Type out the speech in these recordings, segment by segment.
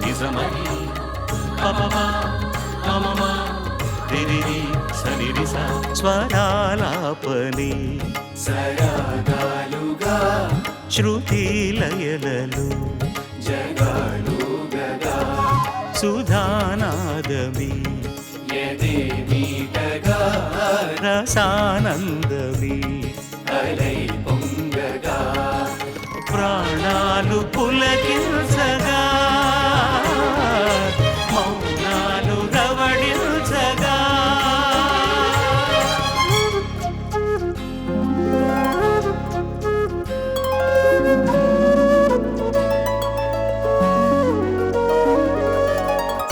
నిజమని పమమ మమమ రిరిరి సనిరిస స్వరాలాపని సరాగాలుగా శృతి లయలలు జగాలుగగా సుధానాదమి యదే మీటగా రసానందమి అలై పొంగగా ప్రాణాలు పులకించగా మౌనాలు రవడించగా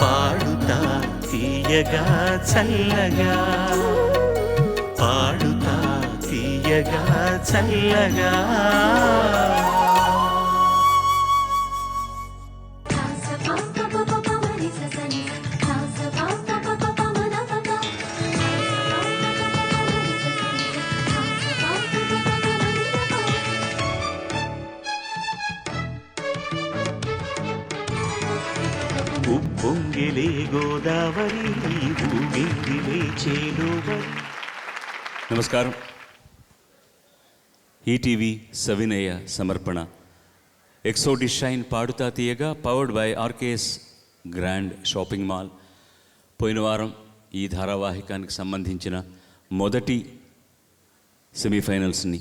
పాడుతా తీయగా చల్లగా పాడుతా తీయగా చల్లగా ఉప్పొంగిలే గోదావరి ఊగిందిలే చేలోవరి. నమస్కారం. ఈటీవీ సవినయ సమర్పణ ఎక్సోడిషైన్ పాడుతా తీయగా powered by RKS grand shopping mall. పోయిన వారం ఈ ధారావాహికానికి సంబంధించిన మొదటి సెమీఫైనల్స్ని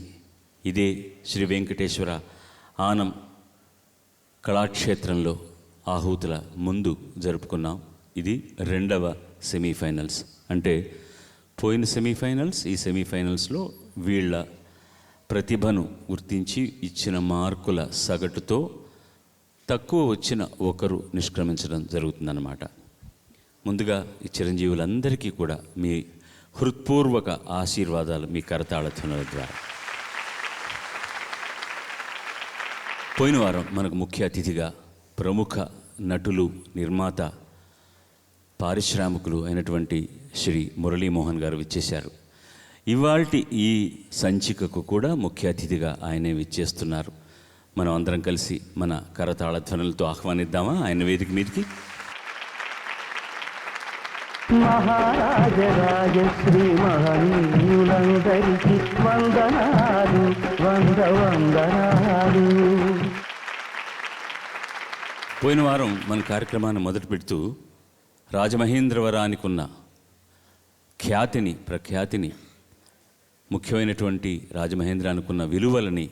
ఇదే శ్రీ వెంకటేశ్వర ఆనం కళాక్షేత్రంలో ఆహూతుల ముందు జరుపుకున్నాం. ఇది రెండవ సెమీఫైనల్స్. అంటే పోయిన సెమీఫైనల్స్, ఈ సెమీఫైనల్స్లో వీళ్ళ ప్రతిభను గుర్తించి ఇచ్చిన మార్కుల సగటుతో తక్కువ వచ్చిన ఒకరు నిష్క్రమించడం జరుగుతుందన్నమాట. ముందుగా ఈ చిరంజీవులందరికీ కూడా మీ హృత్పూర్వక ఆశీర్వాదాలు మీ కరతాళ ధ్వనుల ద్వారా. పోయిన వారం మనకు ముఖ్య అతిథిగా ప్రముఖ నటులు, నిర్మాత, పారిశ్రామికులు అయినటువంటి శ్రీ మురళీమోహన్ గారు విచ్చేశారు. ఇవాల్టి ఈ సంచికకు కూడా ముఖ్య అతిథిగా ఆయనే విచ్చేస్తున్నారు. మనం అందరం కలిసి మన కరతాళ ధ్వనులతో ఆహ్వానిద్దామా ఆయన వేదిక మీదకి? మహారాజరాజశ్రీ మహనీయులందరికీ వందనాలు వందనాలు. పోయిన వారం మన కార్యక్రమాన్ని మొదలు పెడుతూ రాజమహేంద్రవరానికి ఉన్న ఖ్యాతిని, ప్రఖ్యాతిని, ముఖ్యమైనటువంటి రాజమహేంద్రానికి ఉన్న విలువలని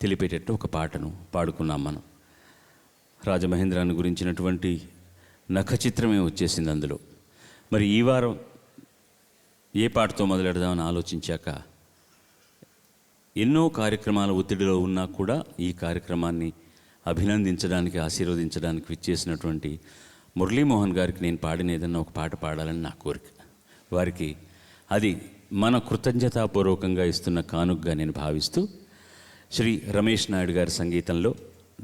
తెలిపేటట్టు ఒక పాటను పాడుకున్నాం మనం. రాజమహేంద్రాన్ని గురించినటువంటి నఖచిత్రమే వచ్చేసింది అందులో. మరి ఈ వారం ఏ పాటతో మొదలెడదామని ఆలోచించాక ఎన్నో కార్యక్రమాల ఒత్తిడిలో ఉన్నా కూడా ఈ కార్యక్రమాన్ని అభినందించడానికి, ఆశీర్వదించడానికి విచ్చేసినటువంటి మురళీమోహన్ గారికి నేను పాడిన ఏదన్నా ఒక పాట పాడాలని నా కోరిక. వారికి అది మన కృతజ్ఞతాపూర్వకంగా ఇస్తున్న కానుకగా నేను భావిస్తూ శ్రీ రమేష్ నాయుడు గారి సంగీతంలో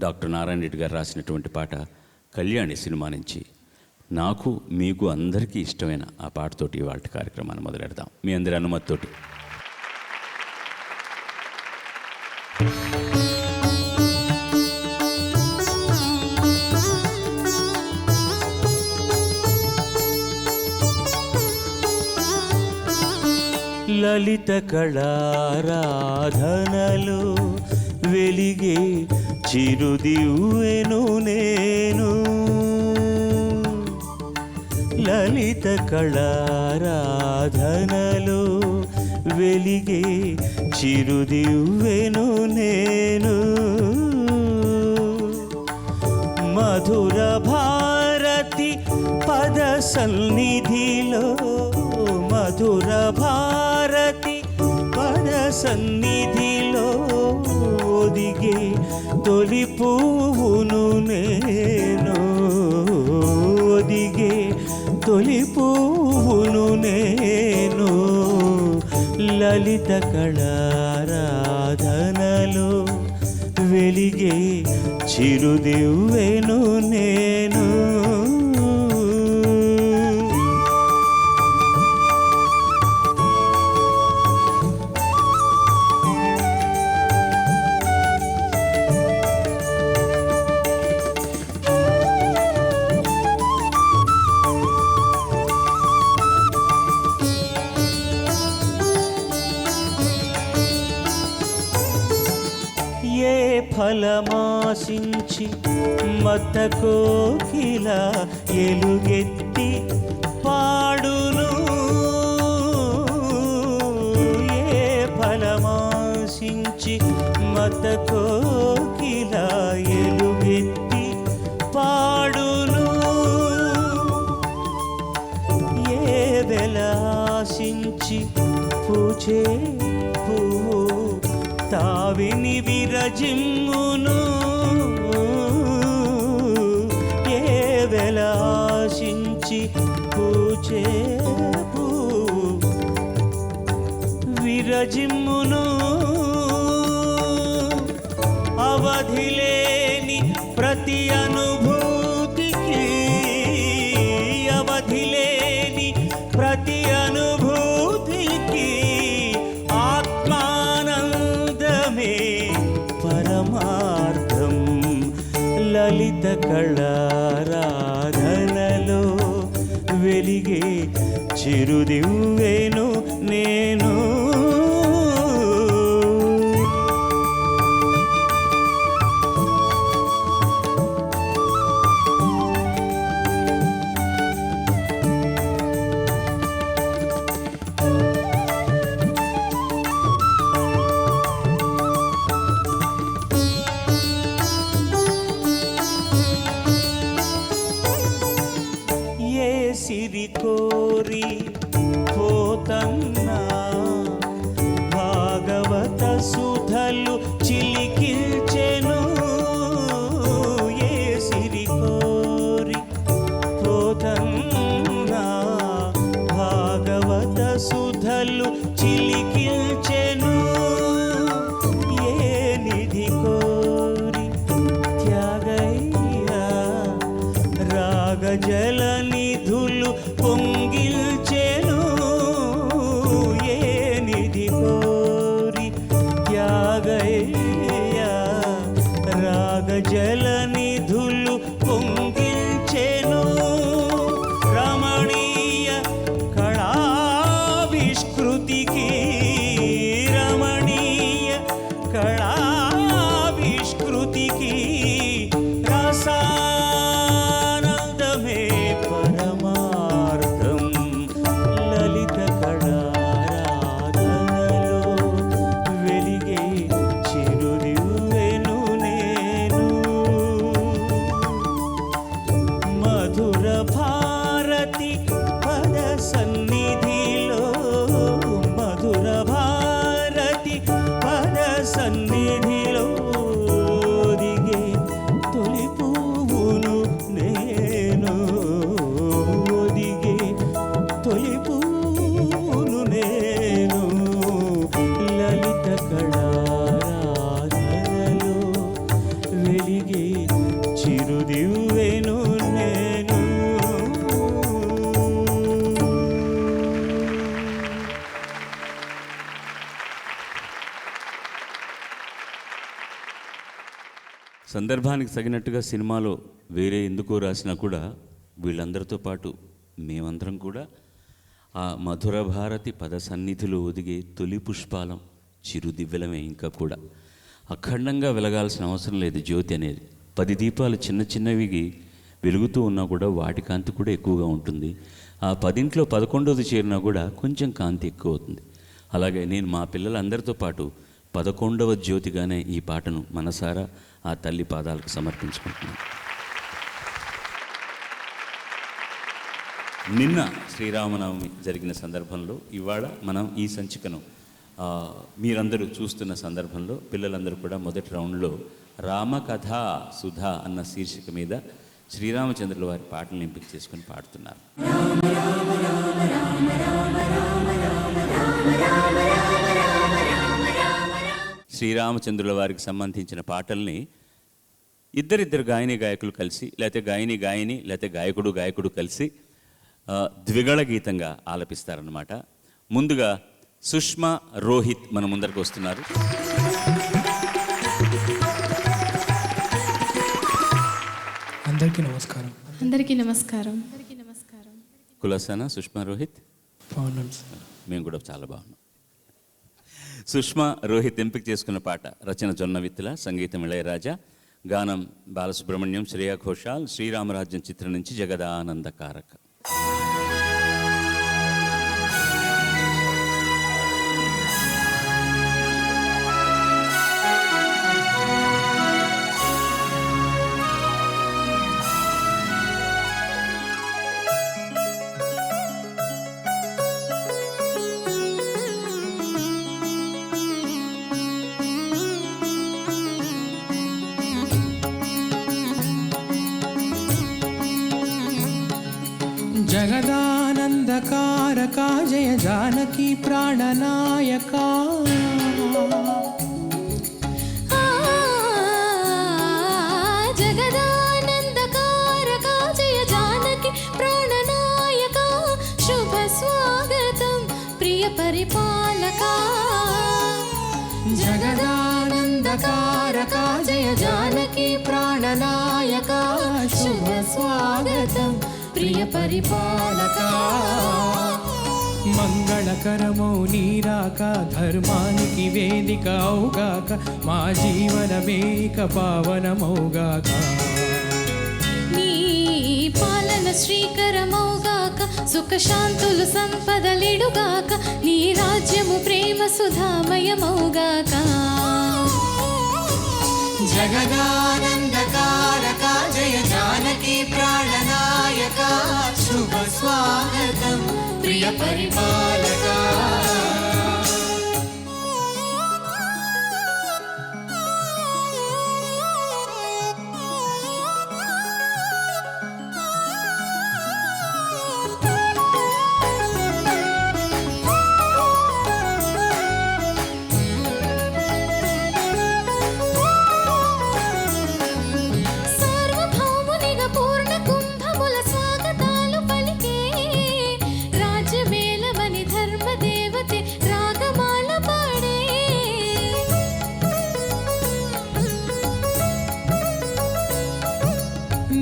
డాక్టర్ నారాయణ రెడ్డి గారు రాసినటువంటి పాట కళ్యాణి సినిమా నుంచి నాకు, మీకు అందరికీ ఇష్టమైన ఆ పాటతోటి ఇవాళ కార్యక్రమాన్ని మొదలెడదాం మీ అందరి అనుమతితోటి. లలిత కళారాధనలో వెలిగే చిరుదివ్వెను నేను. లలిత కళారాధనలో వెలిగే చిరుదివ్వెను నేను. మధుర భారతి పద సన్నిధిలో, మధుర భారతి పద సన్నిధిలో ఒదిగే తొలి పువ్వును నేను. ఒదిగే తొలి పువ్వును నేను. లలిత కళారాధనలో వెలిగే చిరుదివ్వెను నేను. ఫలమాశించి మత కోకిల ఎలుగెత్తి పాడును ఏ ఫలమాశించి మత కోకిల ఎలుగెత్తి పాడును ఏ వెలాశించి పూచే పువ్వు తావిని విరజిమ్మును ఏ వెలాశించి పూచే పువ్వు విరజిమ్మును అవధిలేని ప్రతి అనుభూతికి అవధిలేని ప్రతి అనుభూతికి ఆత్మానందమే పరమార్థం లలిత కళారాధనలో వెలిగే చిరుదివ్వెను నేను ఏ సిరి కోరి పోతన్నా భాగవత సుధలు చిలికిల్చెను ఏ సిరి కోరి పోతన్నా భాగవత సుధలు చిలికిల్చెను ఏ నిధి కోరి త్యాగయ్యా రాగజల నిధులు పొంగిల్చెను ఏ నిధి కోరి త్యాగయ్యా రాగజల నిధులు పొంగిల్చెను రమణీయ కళావిష్కృతికి రమణీయ కళావిష్కృతికి రసానందమే పరమార్థం లలిత కళారాధనలో వెలిగే చిరుదివ్వెను నేను మధుర భారతి పద సన్నిధిలో మధుర భారతి పద సన్నిధిలో ఒదిగే తొలి పువ్వును నేను ఒదిగే తొలి పువ్వును నేను లలిత కళారాధనలో వెలిగే చిరుదివ్వెను నేను సందర్భానికి తగినట్టుగా సినిమాలో వేరే ఎందుకో రాసినా కూడా వీళ్ళందరితో పాటు మేమందరం కూడా ఆ మధుర భారతి పద సన్నిధిలో ఒదిగే తొలి పుష్పాలం చిరుదివ్వెలమే ఇంకా కూడా అఖండంగా వెలగాల్సిన అవసరం లేదు జ్యోతి అనేది 10 దీపాలు చిన్న చిన్నవి వెలుగుతూ ఉన్నా కూడా వాటి కాంతి కూడా ఎక్కువగా ఉంటుంది ఆ 10లో 11వది చేరినా కూడా కొంచెం కాంతి ఎక్కువ అవుతుంది అలాగే నేను మా పిల్లలందరితో పాటు 11వ జ్యోతిగానే ఈ పాటను మనసారా ఆ తల్లి పాదాలకు సమర్పించుకుంటున్నాను. నిన్న శ్రీరామనవమి జరిగిన సందర్భంలో ఇవాళ మనం ఈ సంచికను మీరందరూ చూస్తున్న సందర్భంలో పిల్లలందరూ కూడా మొదటి రౌండ్లో రామకథా సుధా అన్న శీర్షిక మీద శ్రీరామచంద్రుల వారి పాటలను ఎంపిక చేసుకొని పాడుతున్నారు. శ్రీరామచంద్రుల వారికి సంబంధించిన పాటల్ని ఇద్దరిద్దరు గాయకులు కలిసి లేకపోతే గాయని లేకపోతే గాయకుడు కలిసి ద్విగళ గీతంగా ఆలపిస్తారన్నమాట. ముందుగా సుష్మా రోహిత్ మన ముందరకు వస్తున్నారు. అందరికీ నమస్కారం. అందరికీ నమస్కారం. కులసానా సుష్మా రోహిత్? బాగున్నాను సార్. మేము కూడా చాలా బాగున్నాం. సుష్మా రోహిత్ ఎంపిక చేసుకున్న పాట రచన జొన్నవిత్తుల, సంగీతం ఇళయరాజా, గానం బాలసుబ్రహ్మణ్యం, శ్రేయా ఘోషాల్, శ్రీరామరాజ్యం చిత్రం నుంచి జగదానందకారక. జగదానందకారకా జయ జానకి ప్రాణనాయకా జగదానందకారకా జయ జానకి ప్రాణనాయకా శుభ స్వాగతం ప్రియ పరిపాలకా జగదానందకారకా జయ జానకి ప్రాణనాయకా శుభ స్వాగతం ప్రియ పరిపాలకా. మంగళకరమో నీరాక ధర్మానికి వేదిక అవుగాక మా జీవనమేక పావనమౌగాక. నీ పాలన శ్రీకరమౌగాక సుఖ శాంతులు సంపదలిడుగాక నీ రాజ్యము ప్రేమ సుధామయమౌగాక. జగదానందకారకా జయ జానకి ప్రాణనాయకా శుభ స్వాగతం ప్రియ పరిపాలకా.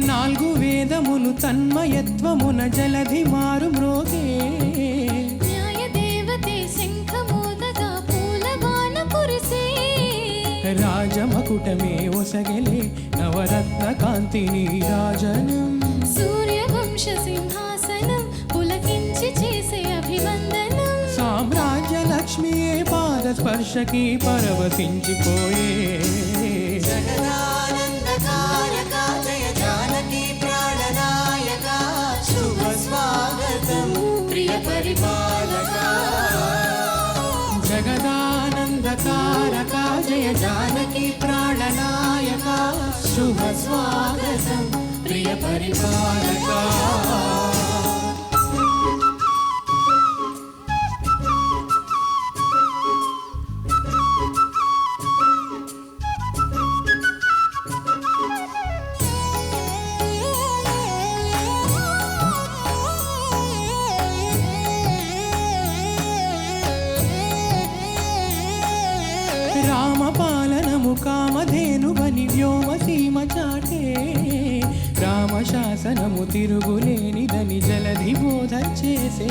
నాలుగు వేదములు తన్మయత్వమున జలధి మారు మ్రోగే న్యాయ దేవతే శంఖమోదగా పూలవాన కురిసే రాజమకుటమే ఒసగెలే నవరత్న కాంతిని రాజనం సూర్యవంశ సింహాసనం పులకించి చేసే అభివందనం సామ్రాజ్య లక్ష్మియే పాద స్పర్శకి పరవశించిపోయే. జగదానందకారకా జయ జానకి ప్రాణనాయకా శుభ స్వాగతం ప్రియ పరిపాలకా. జగదానందకారకా జయ జానకి ప్రాణనాయకా శుభ స్వాగతం ప్రియ పరిపాలకా. రామపాలనము కామధేనువని వ్యోమసీమ చాటే రామశాసనము తిరుగులేనిదని జలధి బోధ చేసే.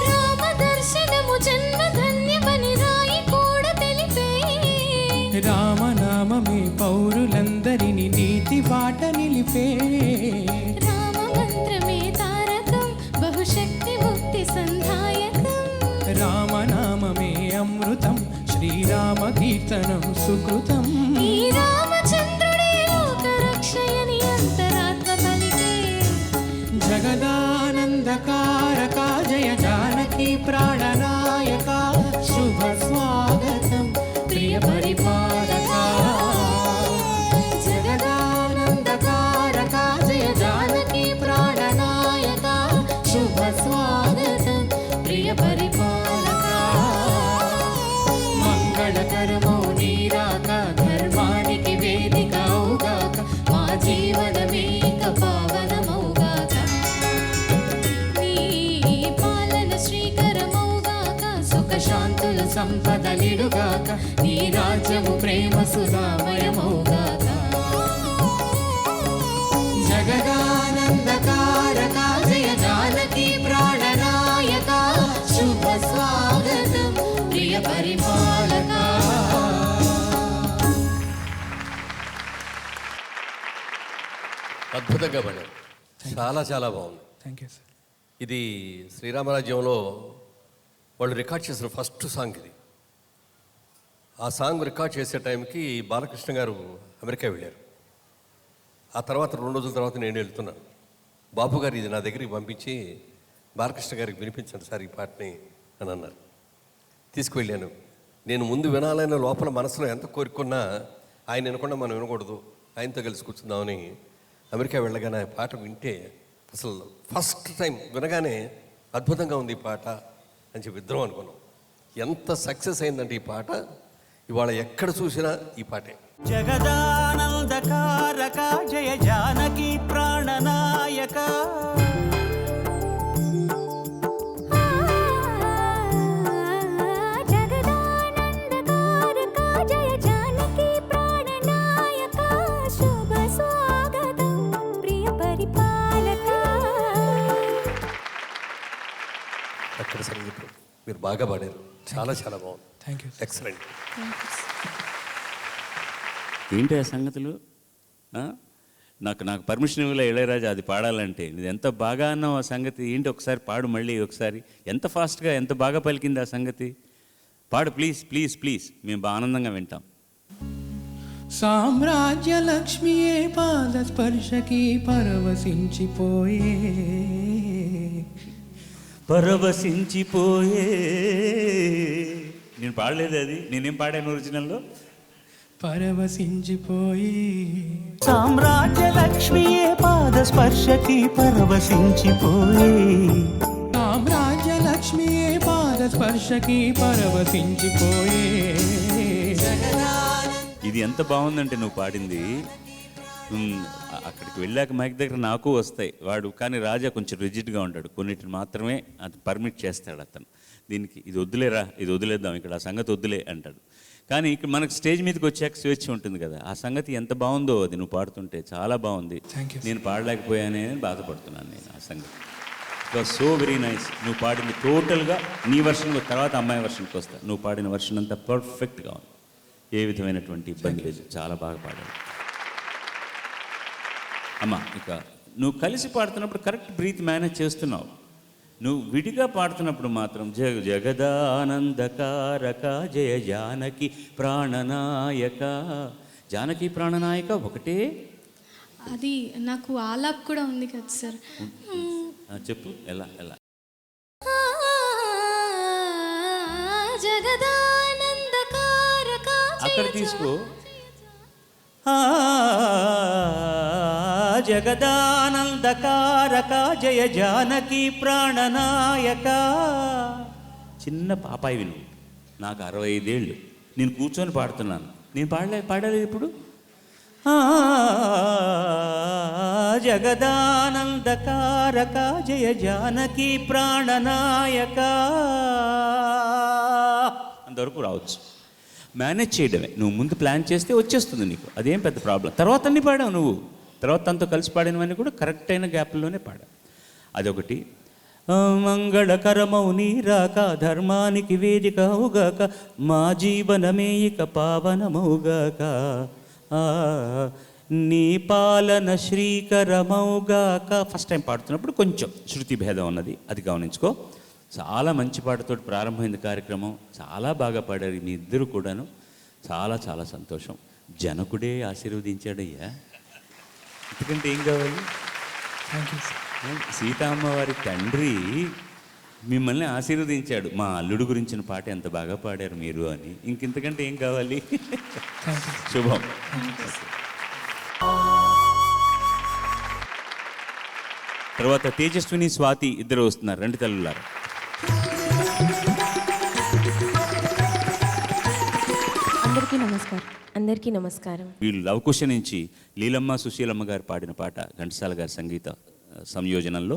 రామదర్శనము జన్మధన్యమని రాయి కూడా తెలిపే రామనామమే పౌరులందరిని నీతి బాట నిలిపే. రామమంత్రమే తారకం బహుశక్తి ముక్తి సంధాయకం రామనామమే అమృతం శ్రీరామ కీర్తనం సుకృతం. ఈ రామచంద్రుడే లోక రక్షయని అంతరాత్మ పలికే. జగదానందకారకా జయ జానకి ప్రాణనాయకా శుభ స్వాగతం ప్రియ పరిపాలకా. జగదానందకారకా జయ జానకి ప్రాణనాయకా శుభ స్వాగతం ప్రియ పరిపాలకా. మంగళకరమో నీరాక ధర్మానికి వేదిక అవుగాక మా జీవనమేక పావనమౌగాక. నీ పాలన శ్రీకరమౌగాక సుఖ శాంతులు సంపదలిడుగాక నీ రాజ్యము ప్రేమ సుధామయమౌగాక. జగదానందకారకా జయ జానకి అద్భుతంగా పాడారు. చాలా చాలా బాగుంది. Thank you sir. ఇది శ్రీరామరాజ్యంలో వాళ్ళు రికార్డ్ చేసిన ఫస్ట్ సాంగ్ ఇది. ఆ సాంగ్ రికార్డ్ చేసే టైంకి బాలకృష్ణ గారు అమెరికా వెళ్ళారు. ఆ తర్వాత 2 రోజుల తర్వాత నేను వెళ్తున్నాను. బాబు గారు ఇది నా దగ్గరికి పంపించి బాలకృష్ణ గారికి వినిపించండి సార్ ఈ పాటని అని అన్నారు. తీసుకువెళ్ళాను. నేను ముందు వినాలైన లోపల మనసులో ఎంత కోరుకున్నా ఆయన వినకుండా మనం వినకూడదు, ఆయనతో కలిసి కూర్చుందామని అమెరికా వెళ్ళగానే ఆ పాట వింటే అసలు ఫస్ట్ టైం వినగానే అద్భుతంగా ఉంది ఈ పాట అని చెప్పి ఇద్దరం అనుకున్నాం. ఎంత సక్సెస్ అయిందంటే ఈ పాట ఇవాళ ఎక్కడ చూసినా ఈ పాటే. జగదానందకారక జయ జానకి ప్రాణనాయక జగదానందకారక జయ జానకి ప్రాణనాయక శుభ స్వాగతం ప్రియ పరిపాలక. అక్కడ సంగీతం మీరు బాగా పాడారు. చాలా చాలా బాగుంది. Thank you. ఎక్సలెంట్. ఏంటి ఆ సంగతులు? నాకు పర్మిషన్ ఇవ్వలే ఇళయరాజా అది పాడాలంటే. ఇది ఎంత బాగా అన్నావు ఆ సంగతి ఏంటి? ఒకసారి పాడు మళ్ళీ ఒకసారి. ఎంత ఫాస్ట్గా ఎంత బాగా పలికింది ఆ సంగతి. పాడు ప్లీజ్ ప్లీజ్ ప్లీజ్, మేము బాగా ఆనందంగా వింటాం. సామ్రాజ్య లక్ష్మియే పాద స్పర్శకి పరవశించిపోయే, పరవశించిపోయే. నేను పాడలేదు అది, నేనేం పాడాను ఒరిజినల్లో? పరవశించిపోయే. సామ్రాజ్య లక్ష్మియే పాద స్పర్శకి పరవశించిపోయే. సామ్రాజ్య లక్ష్మియే పాద స్పర్శకి పరవశించిపోయే. ఇది ఎంత బాగుందంటే నువ్వు పాడింది. అక్కడికి వెళ్ళాక మైక్ దగ్గర నాకు వస్తాయి వాడు, కానీ రాజా కొంచెం రిజిడ్గా ఉంటాడు. కొన్నిటిని మాత్రమే అది పర్మిట్ చేస్తాడు అతను. దీనికి ఇది వద్దులేరా, ఇది వదిలేద్దాం, ఇక్కడ ఆ సంగతి వద్దులే అంటాడు. కానీ ఇక్కడ మనకు స్టేజ్ మీదకి వచ్చాక స్వేచ్ఛ ఉంటుంది కదా. ఆ సంగతి ఎంత బాగుందో అది నువ్వు పాడుతుంటే చాలా బాగుంది. నేను పాడలేకపోయానే అని బాధపడుతున్నాను నేను. ఆ సంగతి it was so very nice. నువ్వు పాడింది టోటల్గా నీ వర్షన్, తర్వాత అమ్మాయి వర్షన్కి వస్తా. నువ్వు పాడిన వర్షన్ అంతా పర్ఫెక్ట్గా ఉంది, ఏ విధమైనటువంటి ఇబ్బంది లేదు, చాలా బాగా పాడావు అమ్మా. ఇక నువ్వు కలిసి పాడుతున్నప్పుడు కరెక్ట్ బ్రీత్ మేనేజ్ చేస్తున్నావు. నువ్వు విడిగా పాడుతున్నప్పుడు మాత్రం జగదానందకారక జయ జానకి ప్రాణనాయక. జానకి ప్రాణనాయక ఒకటే. అది నాకు ఆలాప్ కూడా ఉంది కదా సార్. చెప్పు ఎలా ఎలా. జగదానందకారక అక్కడ తీసుకో. జగదానందకారక జయ జానకి ప్రాణనాయక. చిన్న పాపాయి విను. నాకు 65 ఏళ్ళు, నేను కూర్చొని పాడుతున్నాను. నేను పాడలేదు ఇప్పుడు. జగదానందకారక జయ జానకి ప్రాణనాయక. అంతవరకు రావచ్చు, మేనేజ్ చేయడమే. నువ్వు ముందు ప్లాన్ చేస్తే వచ్చేస్తుంది నీకు, అదేం పెద్ద ప్రాబ్లం. తర్వాత అన్నీ పాడావు నువ్వు, తర్వాత తనతో కలిసి పాడినవన్నీ కూడా కరెక్ట్ అయిన గ్యాప్లోనే పాడావు. అదొకటి. మంగళకరమౌ నీరాక ధర్మానికి వేదిక అవుగాక మా జీవనమే ఇక పావనమౌగాక. నీ పాలన శ్రీకరమౌగాక. ఫస్ట్ టైం పాడుతున్నప్పుడు కొంచెం శృతి భేదం ఉన్నది, అది గమనించుకో. చాలా మంచి పాటతో ప్రారంభమైంది కార్యక్రమం. చాలా బాగా పాడారు మీ ఇద్దరు కూడాను. చాలా చాలా సంతోషం. జనకుడే ఆశీర్వదించాడయ్యా, ఎందుకంటే ఏం కావాలి? Thank you sir. సీతమ్మవారి తండ్రి మిమ్మల్ని ఆశీర్వదించాడు. మా అల్లుడు గురించిన పాట ఎంత బాగా పాడారు మీరు అని. ఇంకెంతకంటే ఏం కావాలి? శుభం. తర్వాత తేజస్విని స్వాతి ఇద్దరు వస్తున్నారు. రెండు తల్లులారు. అందరికీ నమస్కారం. వీళ్ళు లవకుశ నుంచి లీలమ్మ సుశీలమ్మ గారు పాడిన పాట, ఘంటసాల గారి సంగీత సంయోజనంలో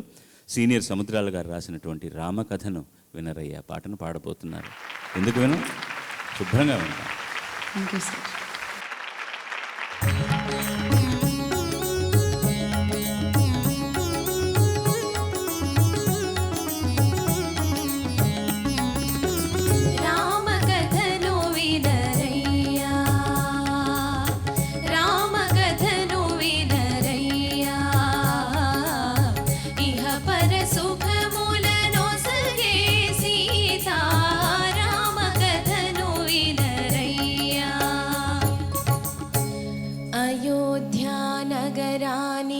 సీనియర్ సముద్రాల గారు రాసినటువంటి రామకథను వినరయ్య పాటను పాడబోతున్నారు. ఎందుకు విను? శుభ్రంగా వింటాం. Thank you sir. రామకథను వినరయ్యా,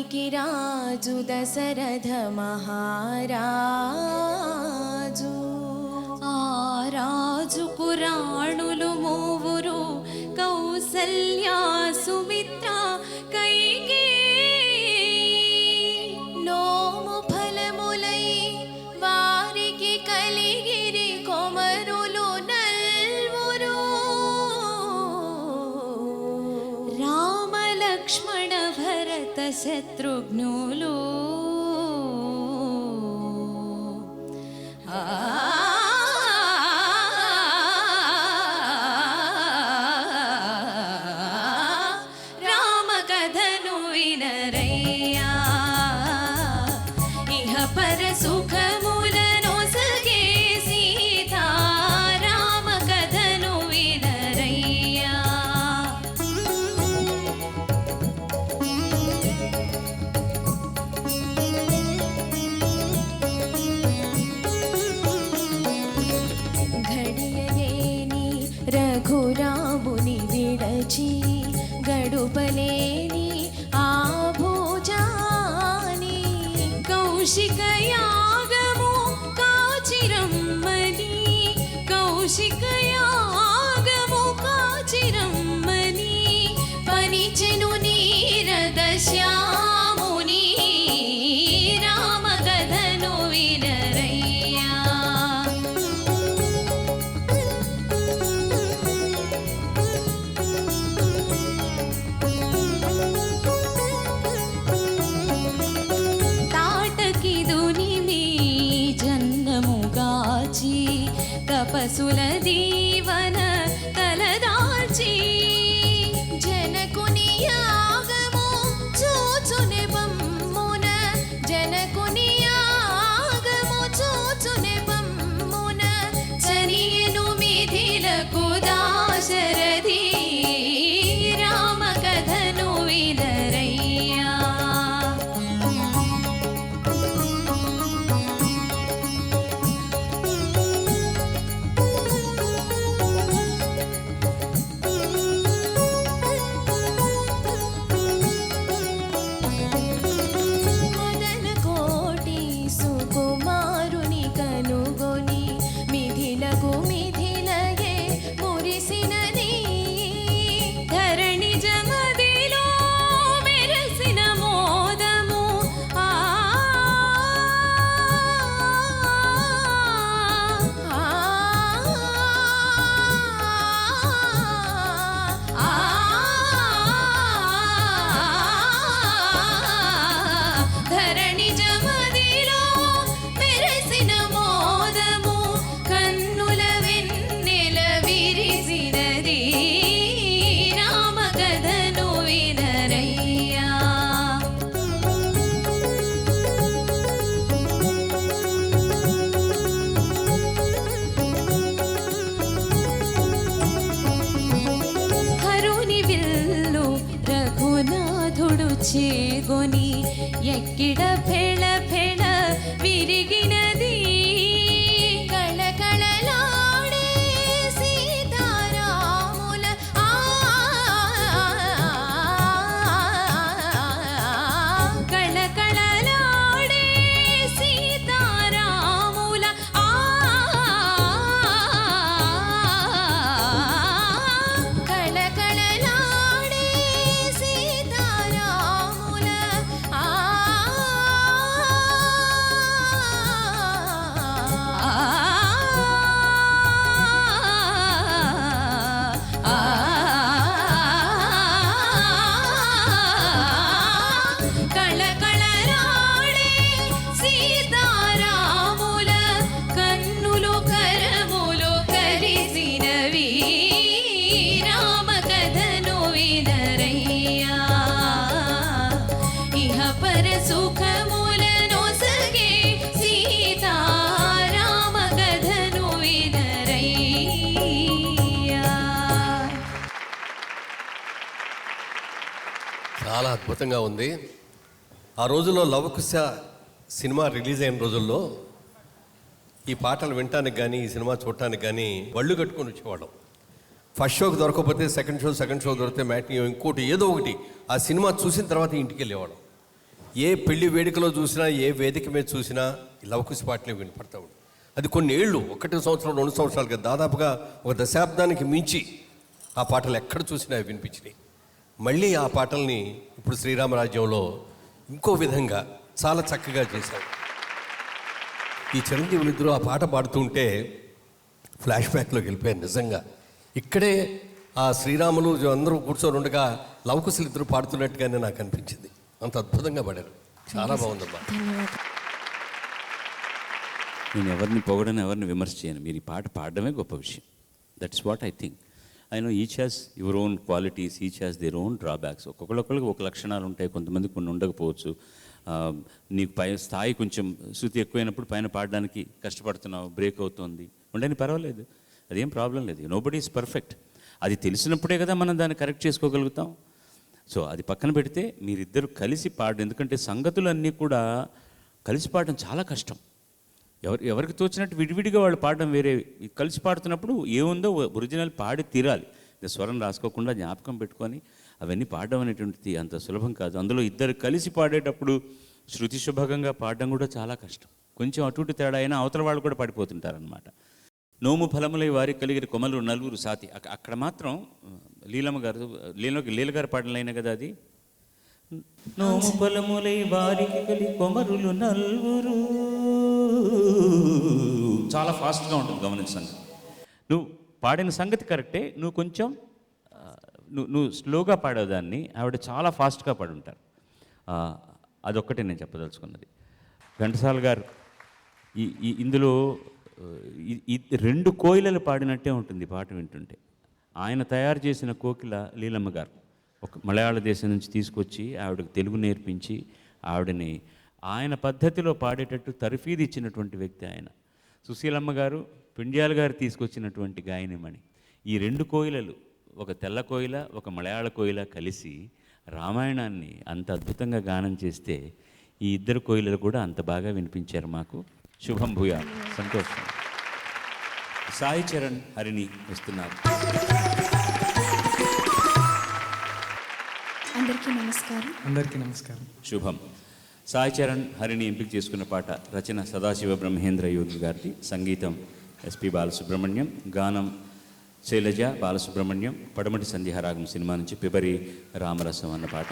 రాజ్యానికి రాజు దశరథ మహారాజు. ఆ రాజుకు రాణులు మూవురు, కౌసల్యా, సుమిత్ర, కైకేయి. నోము ఫలములై వారికి కలిగిరి కొమరులు నల్వురు. రామ లక్ష్మణ భరత శత్రుఘ్నులు. రామ కథను వినరయ్యా, ఇహ పర సుఖములను సగే సీత. రామ కథను వినరయ్యా. ఘడియలేని రఘురాముని విడచి, గడుపలేని ఆ భోజాని. కౌశిక యాగము కాచిరమ్మని, కౌశిక యాగము కాచిరమ్మని. పనిచెను నీరద శ్యాముని. రామ కథను వినరయ్యా. తాటకిదుని మీ జన్మముగాచి, తపసుల దీవన తలదాల్చి. జనకుని యాగము చూచునే బమ్మున, జనకుని యాగము చూచునే బమ్మున. చనియను మిథిలకు దాశరథి. రామ కథను వినరయ్యా. మదన కోటి సుకుమారుని కనుగొని, మిథిలకు మిథిలయే మురిసినది. ధరణి జమదిలో మెరసిన మోదము. ధరణి జమదిలో మెరసిన మోదము. కన్నుల వెన్నెల విరిసినది. రామ కథను వినరయ్యా. హరుని విల్లు రఘునాథుడు చేగొని, ఎక్కిడ ఫెళ ఫెళ విరిగినది. కళకళలాడే సీతారాముల. కళకళలాడే సీతారాముల. కళకళలాడే సీతారాముల. కళకళలాడే సీతారాముల. కన్నులు కరములు కలిసినవి. రామ కథను వినరయ్యా. ఇహ పర సుఖములను సగే సీత. రామ కథను వినరయ్యా. చాలా అద్భుతంగా ఉంది. ఆ రోజుల్లో లవకుశ సినిమా రిలీజ్ అయిన రోజుల్లో ఈ పాటలు వినటానికి కానీ ఈ సినిమా చూడటానికి కానీ వళ్ళు కట్టుకొని వచ్చేవాళ్ళం. ఫస్ట్ షోకి దొరకకపోతే సెకండ్ షో దొరికితే మ్యాట్నీ ఇంకోటి ఏదో ఒకటి ఆ సినిమా చూసిన తర్వాత ఇంటికి వెళ్ళేవాళ్ళం. ఏ పెళ్లి వేడుకలో చూసినా, ఏ వేదిక మీద చూసినా ఈ లవకుశ పాటలే వినపడతా ఉంది. అది కొన్ని ఏళ్ళు, 1 సంవత్సరం 2 సంవత్సరాలు కదా, దాదాపుగా ఒక దశాబ్దానికి మించి ఆ పాటలు ఎక్కడ చూసినా వినిపించినాయి. మళ్ళీ ఆ పాటల్ని ఇప్పుడు శ్రీరామరాజ్యంలో ఇంకో విధంగా చాలా చక్కగా చేశారు. ఈ చిరంజీవులిద్దరూ ఆ పాట పాడుతుంటే ఫ్లాష్ బ్యాక్లోకి వెళ్ళిపోయారు. నిజంగా ఇక్కడే ఆ శ్రీరాములు అందరూ కూర్చొని ఉండగా లవకుశులు ఇద్దరు పాడుతున్నట్టుగానే నాకు అనిపించింది. అంత అద్భుతంగా పాడారు. చాలా బాగుందమ్మా. నేను ఎవరిని పొగడను, ఎవరిని విమర్శ చేయను. మీరు ఈ పాట పాడడమే గొప్ప విషయం. That's what I think. I know each has your own qualities, each has their own drawbacks. ఒక్కొక్కరికి ఒక లక్షణాలు ఉంటాయి, కొంతమందికి కొన్ని ఉండకపోవచ్చు. నీకు స్థాయి కొంచెం శృతి ఎక్కువైనప్పుడు పైన పాడడానికి కష్టపడుతున్నావు, బ్రేక్ అవుతుంది, ఉండని పర్వాలేదు, అదేం ప్రాబ్లం లేదు. Nobody is perfect. అది తెలిసినప్పుడే కదా మనం దాన్ని కరెక్ట్ చేసుకోగలుగుతాం. సో అది పక్కన పెడితే మీరిద్దరు కలిసి పాడడం, ఎందుకంటే సంగతులన్నీ కూడా కలిసి పాడడం చాలా కష్టం. ఎవరికి తోచినట్టు విడివిడిగా వాళ్ళు పాడడం వేరే. కలిసి పాడుతున్నప్పుడు ఏముందో ఒరిజినల్ పాడి తీరాలి. స్వరం రాసుకోకుండా జ్ఞాపకం పెట్టుకొని అవన్నీ పాడడం అనేటువంటిది అంత సులభం కాదు. అందులో ఇద్దరు కలిసి పాడేటప్పుడు శృతి శుభంగా పాడడం కూడా చాలా కష్టం. కొంచెం అటు ఇటు తేడా అయినా అవతల వాళ్ళు కూడా పడిపోతుంటారనమాట. నోము ఫలములై వారికి కలిగిన కొమలు నలుగురు సాతి. అక్కడ మాత్రం లీలమ్మ గారు లీల గారు పాడలైన కదా అది. నోము ఫలములై వారికి కలి కొమరులు నలుగురు. చాలా ఫాస్ట్గా ఉంటుంది, గమనించండి. నువ్వు పాడిన సంగతి కరెక్టే, నువ్వు కొంచెం నువ్వు స్లోగా పాడేదాన్ని, ఆవిడ చాలా ఫాస్ట్గా పాడి ఉంటారు. అదొక్కటే నేను చెప్పదలుచుకున్నది. ఘంటసాల గారు ఇందులో 2 కోయిలలు పాడినట్టే ఉంటుంది పాట వింటుంటే. ఆయన తయారు చేసిన కోకిల లీలమ్మ గారు, ఒక మలయాళ దేశం నుంచి తీసుకొచ్చి ఆవిడకి తెలుగు నేర్పించి ఆవిడని ఆయన పద్ధతిలో పాడేటట్టు తర్ఫీదు ఇచ్చినటువంటి వ్యక్తి ఆయన. సుశీలమ్మ గారు, పిండ్యాల గారు తీసుకొచ్చినటువంటి గాయనిమణి. ఈ 2 కోయిలలు, ఒక తెల్ల కోయిల, ఒక మలయాళ కోయిల కలిసి రామాయణాన్ని అంత అద్భుతంగా గానం చేస్తే ఈ 2 కోయిలలు కూడా అంత బాగా వినిపించారు మాకు. శుభం భూయా. సంతోషం. సాయి చరణ్, హరిణి వస్తున్నారు. అందరికీ నమస్కారం. అందరికీ నమస్కారం. శుభం. సాయి చరణ్, హరిణి ఎంపిక చేసుకున్న పాట రచన సదాశివ బ్రహ్మేంద్ర యోగి గారిది, సంగీతం ఎస్పి బాలసుబ్రహ్మణ్యం, గానం శైలజ బాలసుబ్రహ్మణ్యం. పడమటి సంధ్యారాగం సినిమా నుంచి పిబరి రామరసం అన్న పాట.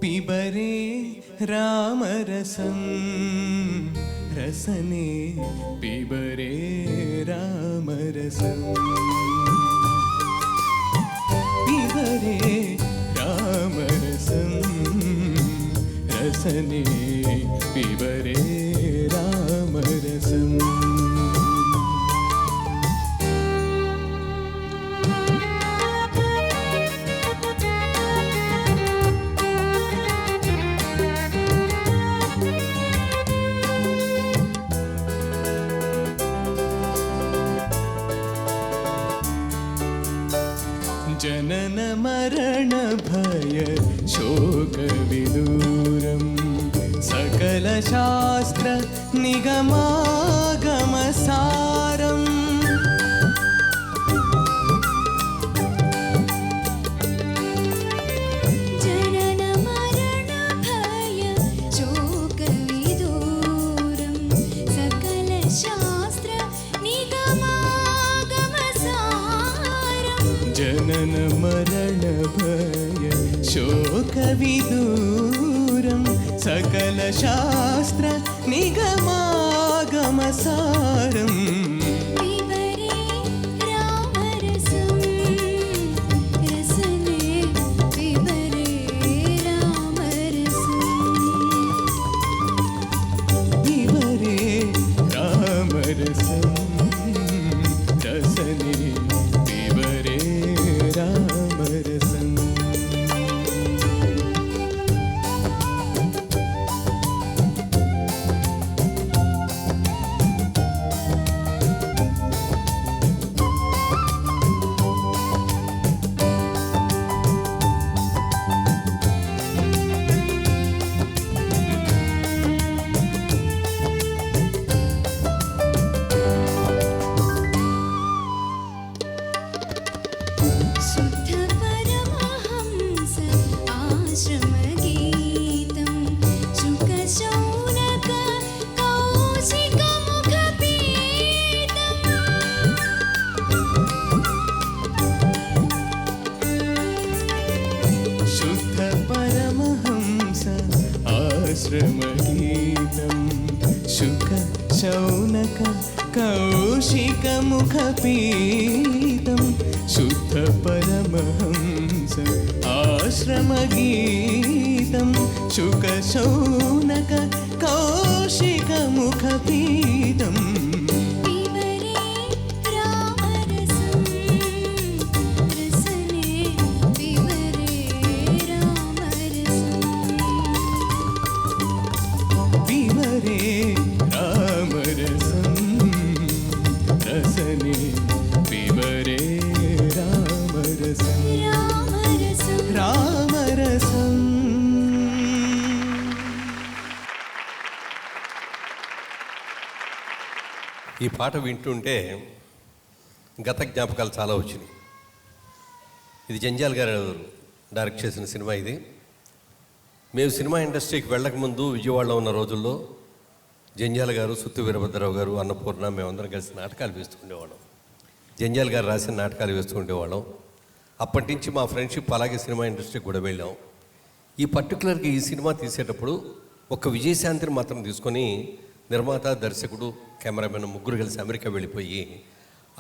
పిబరే రామరసం రసనే, పిబరే రామరసం, పిబరే రామరసం రసనే, పిబరే రామరసం. जनन मरण भय शोक विदूरम, सकल शास्त्र निगमागम सारम, जनन मरण भय शोक विदूरम, सकल शास्त्र निगमागम सारम, जनन मरण भय शोक विदूरम, सकल शास्त्र निगमागम सारम, पिबरे रामरसं रसने, पिबरे रामरसं. ఆశ్రమగీతం శుక శౌనక కౌశికముఖపీతం శుద్ధ పరమహంస ఆశ్రమగీతం శుక శౌనక కౌశికముఖపీతం వివరే రామరసం రసనే వివరే రామరసం వివరే రామరసం రసనే వివరే రామరసం రామరసం రామరసం. ఈ పాట వింటుంటే గత జ్ఞాపకాలు చాలా వచ్చినాయి. ఇది జంజాల్ గారు డైరెక్ట్ చేసిన సినిమా ఇది. మేము సినిమా ఇండస్ట్రీకి వెళ్ళకముందు విజయవాడలో ఉన్న రోజుల్లో జంజాల్ గారు, సుత్తి వీరభద్రరావు గారు, అన్నపూర్ణ మేమందరం కలిసి నాటకాలు వేస్తుండేవాళ్ళం. జంజాల్ గారు రాసిన నాటకాలు వేస్తుండేవాళ్ళం. అప్పటి నుంచి మా ఫ్రెండ్షిప్ అలాగే సినిమా ఇండస్ట్రీకి కూడా వెళ్ళాం. ఈ పర్టికులర్గా ఈ సినిమా తీసేటప్పుడు ఒక విజయశాంతిని మాత్రం తీసుకొని నిర్మాత, దర్శకుడు, కెమెరామెన్ ముగ్గురు కలిసి అమెరికా వెళ్ళిపోయి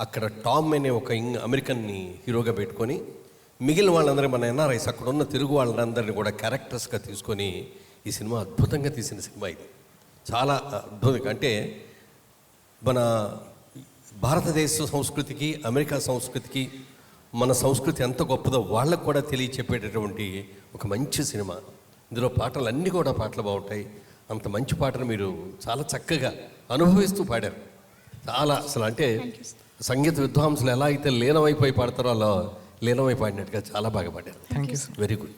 అక్కడ టామ్ అనే ఒక అమెరికన్ని హీరోగా పెట్టుకొని మిగిలిన వాళ్ళందరూ మన ఎన్ఆర్ఐస్ అక్కడ ఉన్న తెలుగు వాళ్ళందరినీ కూడా క్యారెక్టర్స్గా తీసుకొని ఈ సినిమా అద్భుతంగా తీసిన సినిమా ఇది. చాలా అద్భుతంగా, అంటే మన భారతదేశ సంస్కృతికి అమెరికా సంస్కృతికి మన సంస్కృతి ఎంత గొప్పదో వాళ్ళకు కూడా తెలియచెప్పేటటువంటి ఒక మంచి సినిమా. ఇందులో పాటలు అన్నీ కూడా పాటలు బాగుంటాయి. అంత మంచి పాటను మీరు చాలా చక్కగా అనుభవిస్తూ పాడారు. చాలా అసలు అంటే సంగీత విద్వాంసులు ఎలా అయితే లీనమైపోయి పాడతారో అలా లీనమై పాడినట్టుగా చాలా బాగా పాడారు. Very good.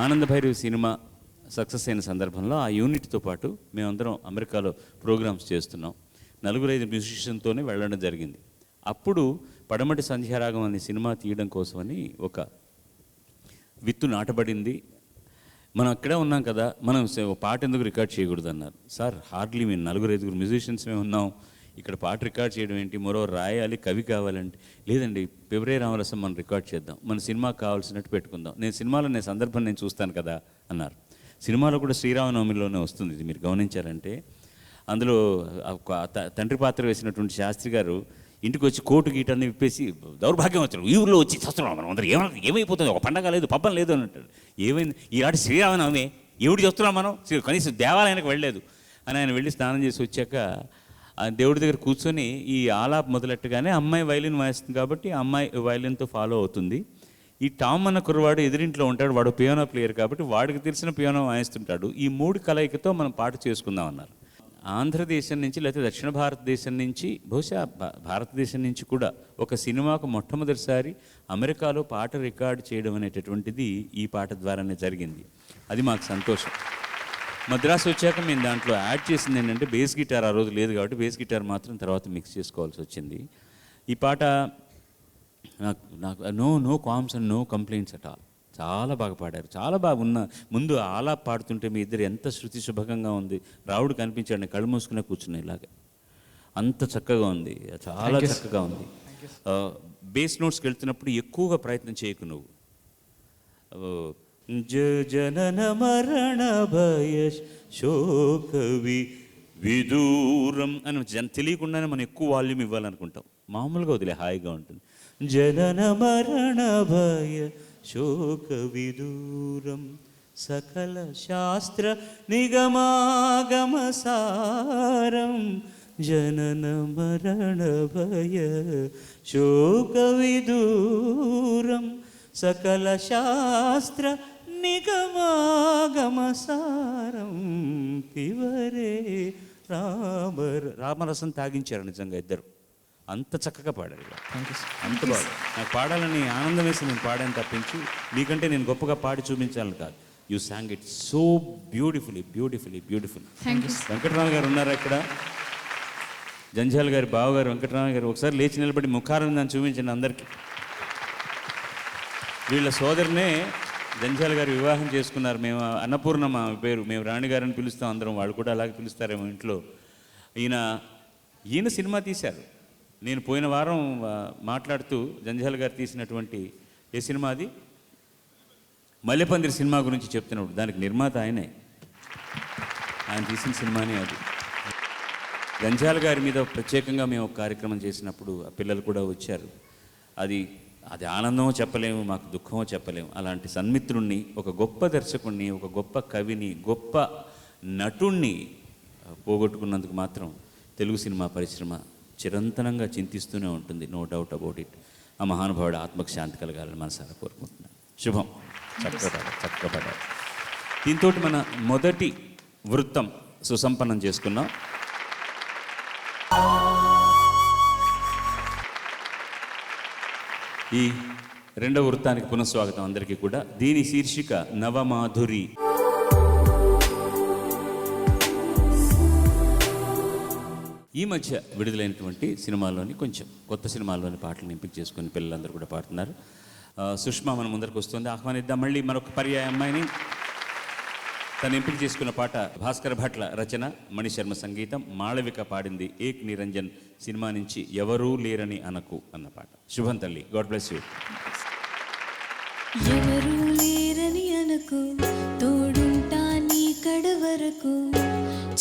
ఆనంద భైరవి సినిమా సక్సెస్ అయిన సందర్భంలో ఆ యూనిట్తో పాటు మేమందరం అమెరికాలో ప్రోగ్రామ్స్ చేస్తున్నాం. 4-5 మ్యూజిషియన్తోనే వెళ్ళడం జరిగింది. అప్పుడు పడమటి సంధ్యారాగం అనే సినిమా తీయడం కోసమని ఒక విత్తు నాటబడింది. మనం అక్కడే ఉన్నాం కదా, మనం పాట ఎందుకు రికార్డ్ చేయకూడదు అన్నారు. సార్ హార్డ్లీ మేము 4-5 మ్యూజిషియన్స్ మేము ఉన్నాం, ఇక్కడ పాట రికార్డ్ చేయడం ఏంటి, మరో రాయాలి, కవి కావాలంటే లేదండి పివరే రామరసం మనం రికార్డ్ చేద్దాం, మన సినిమాకి కావాల్సినట్టు పెట్టుకుందాం, నేను సినిమాలో నేను సందర్భం నేను చూస్తాను కదా అన్నారు. సినిమాలో కూడా శ్రీరామనవమిలోనే వస్తుంది, ఇది మీరు గమనించారంటే. అందులో తండ్రి పాత్ర వేసినటువంటి శాస్త్రి గారు ఇంటికి వచ్చి కోటు గీటాన్ని విప్పేసి దౌర్భాగ్యం వచ్చారు, ఈ ఊళ్ళో వచ్చి చస్తున్నాం మనం అందరూ, ఏమైపోతుంది, ఒక పండగ లేదు, పబ్బం లేదు అని అంటాడు. ఏమైంది ఈనాటి శ్రీరామనవమి, ఏమిటి చేస్తున్నాం మనం, కనీసం దేవాలయానికి వెళ్ళలేదు అని ఆయన వెళ్ళి స్నానం చేసి వచ్చాక ఆ దేవుడి దగ్గర కూర్చొని ఈ ఆలాప్ మొదలెట్టగానే అమ్మాయి వైలిన్ వాయిస్తుంది కాబట్టి అమ్మాయి వైలిన్తో ఫాలో అవుతుంది. ఈ టామ్ అన్న కుర్రవాడు ఎదురింట్లో ఉంటాడు, వాడు పియానో ప్లేయర్ కాబట్టి వాడికి తెలిసిన పియానో వాయిస్తుంటాడు. ఈ 3 కలయికతో మనం పాట చేసుకుందాం అన్నారు. ఆంధ్రదేశం నుంచి లేకపోతే దక్షిణ భారతదేశం నుంచి బహుశా భారతదేశం నుంచి కూడా ఒక సినిమాకు మొట్టమొదటిసారి అమెరికాలో పాట రికార్డ్ చేయడం అనేటటువంటిది ఈ పాట ద్వారానే జరిగింది. అది మాకు సంతోషం. మద్రాసు వచ్చాక మేము దాంట్లో యాడ్ చేసింది ఏంటంటే బేస్ గిటార్ ఆ రోజు లేదు కాబట్టి బేస్ గిటార్ మాత్రం తర్వాత మిక్స్ చేసుకోవాల్సి వచ్చింది. ఈ పాట నాకు no qualms and no complaints at all. చాలా బాగా పాడారు, చాలా బాగా ఉన్న. ముందు ఆలాప్ పాడుతుంటే మీ ఇద్దరు ఎంత శృతి శుభకంగా ఉంది, రావుడు కనిపించాడు, కళ్ళు మూసుకునే కూర్చున్నాయి ఇలాగే, అంత చక్కగా ఉంది, చాలా చక్కగా ఉంది. బేస్ నోట్స్కి వెళ్తున్నప్పుడు ఎక్కువగా ప్రయత్నం చేయకు నువ్వు. జనన మరణ భయ శోకవి విదూరం అని తెలియకుండానే మనం ఎక్కువ వాల్యూమ్ ఇవ్వాలనుకుంటాం, మామూలుగా వదిలే హాయిగా ఉంటుంది. జనన మరణ భయ శోక విదూరం సకల శాస్త్ర నిగమాగమ సారం జనన మరణ భయ శోక విదూరం సకల శాస్త్ర నిగమాగమ సారం పివరే రామరసం తాగించారు నిజంగా ఇద్దరు. అంత చక్కగా పాడారు. అంత బాగా నాకు పాడాలని ఆనందం వేసి నేను పాడాను తప్పించి మీకంటే నేను గొప్పగా పాడి చూపించాలని కాదు. You song it so beautifully beautifully beautiful. Venkatarama గారు ఉన్నారు ఇక్కడ, జంజాల్ గారి బావగారు వెంకటరామ గారు. ఒకసారి లేచి నిలబడి ముఖారందాన్ని చూపించండి అందరికీ. వీళ్ళ సోదరినే జంజాల్ గారు వివాహం చేసుకున్నారు. మేము అన్నపూర్ణమ్మ పేరు, మేము రాణిగారని పిలుస్తాం అందరం, వాళ్ళు కూడా అలాగే పిలుస్తారేమో ఇంట్లో. ఈయన సినిమా తీశారు. నేను పోయిన వారం మాట్లాడుతూ జంజాల్ గారు తీసినటువంటి ఏ సినిమా అది, మల్లెపందిరి సినిమా గురించి చెప్తున్నప్పుడు దానికి నిర్మాత ఆయనే, ఆయన తీసిన సినిమానే అది. గంజాల గారి మీద ప్రత్యేకంగా మేము ఒక కార్యక్రమం చేసినప్పుడు ఆ పిల్లలు కూడా వచ్చారు. అది ఆనందమో చెప్పలేము, మాకు దుఃఖమో చెప్పలేము. అలాంటి సన్మిత్రుణ్ణి, ఒక గొప్ప దర్శకుణ్ణి, ఒక గొప్ప కవిని, గొప్ప నటుణ్ణి పోగొట్టుకున్నందుకు మాత్రం తెలుగు సినిమా పరిశ్రమ చిరంతనంగా చింతిస్తూనే ఉంటుంది. No doubt about it. ఆ మహానుభావుడు ఆత్మకు శాంతి కలగాలని మనసారా కోరుకుంటున్నాను. శుభం. చక్కగా పడాలి. దీంతో మన మొదటి వృత్తం సుసంపన్నం చేసుకున్నాం. ఈ రెండవ వృత్తానికి పునఃస్వాగతం అందరికీ కూడా. దీని శీర్షిక నవమాధురి. ఈ మధ్య విడుదలైనటువంటి సినిమాల్లోని కొంచెం కొత్త సినిమాల్లోని పాటలను ఎంపిక చేసుకుని పిల్లలందరూ కూడా పాడుతున్నారు. సుష్మా మన ముందరికి వస్తుంది, ఆహ్వానిద్దాం. మళ్ళీ మరొక పర్యాయ అమ్మాయిని. తను ఎంపిక చేసుకున్న పాట భాస్కర్ భట్ల రచన, మణిశర్మ సంగీతం, మాళవిక పాడింది ఏక్ నిరంజన్ సినిమా నుంచి ఎవరూ లేరని అనకు అన్న పాట. శుభం తల్లి, గాడ్ బ్లెస్ యూ. ఎవరూ లేరని అనకు, తోడుంటా నీ కడ వరకు,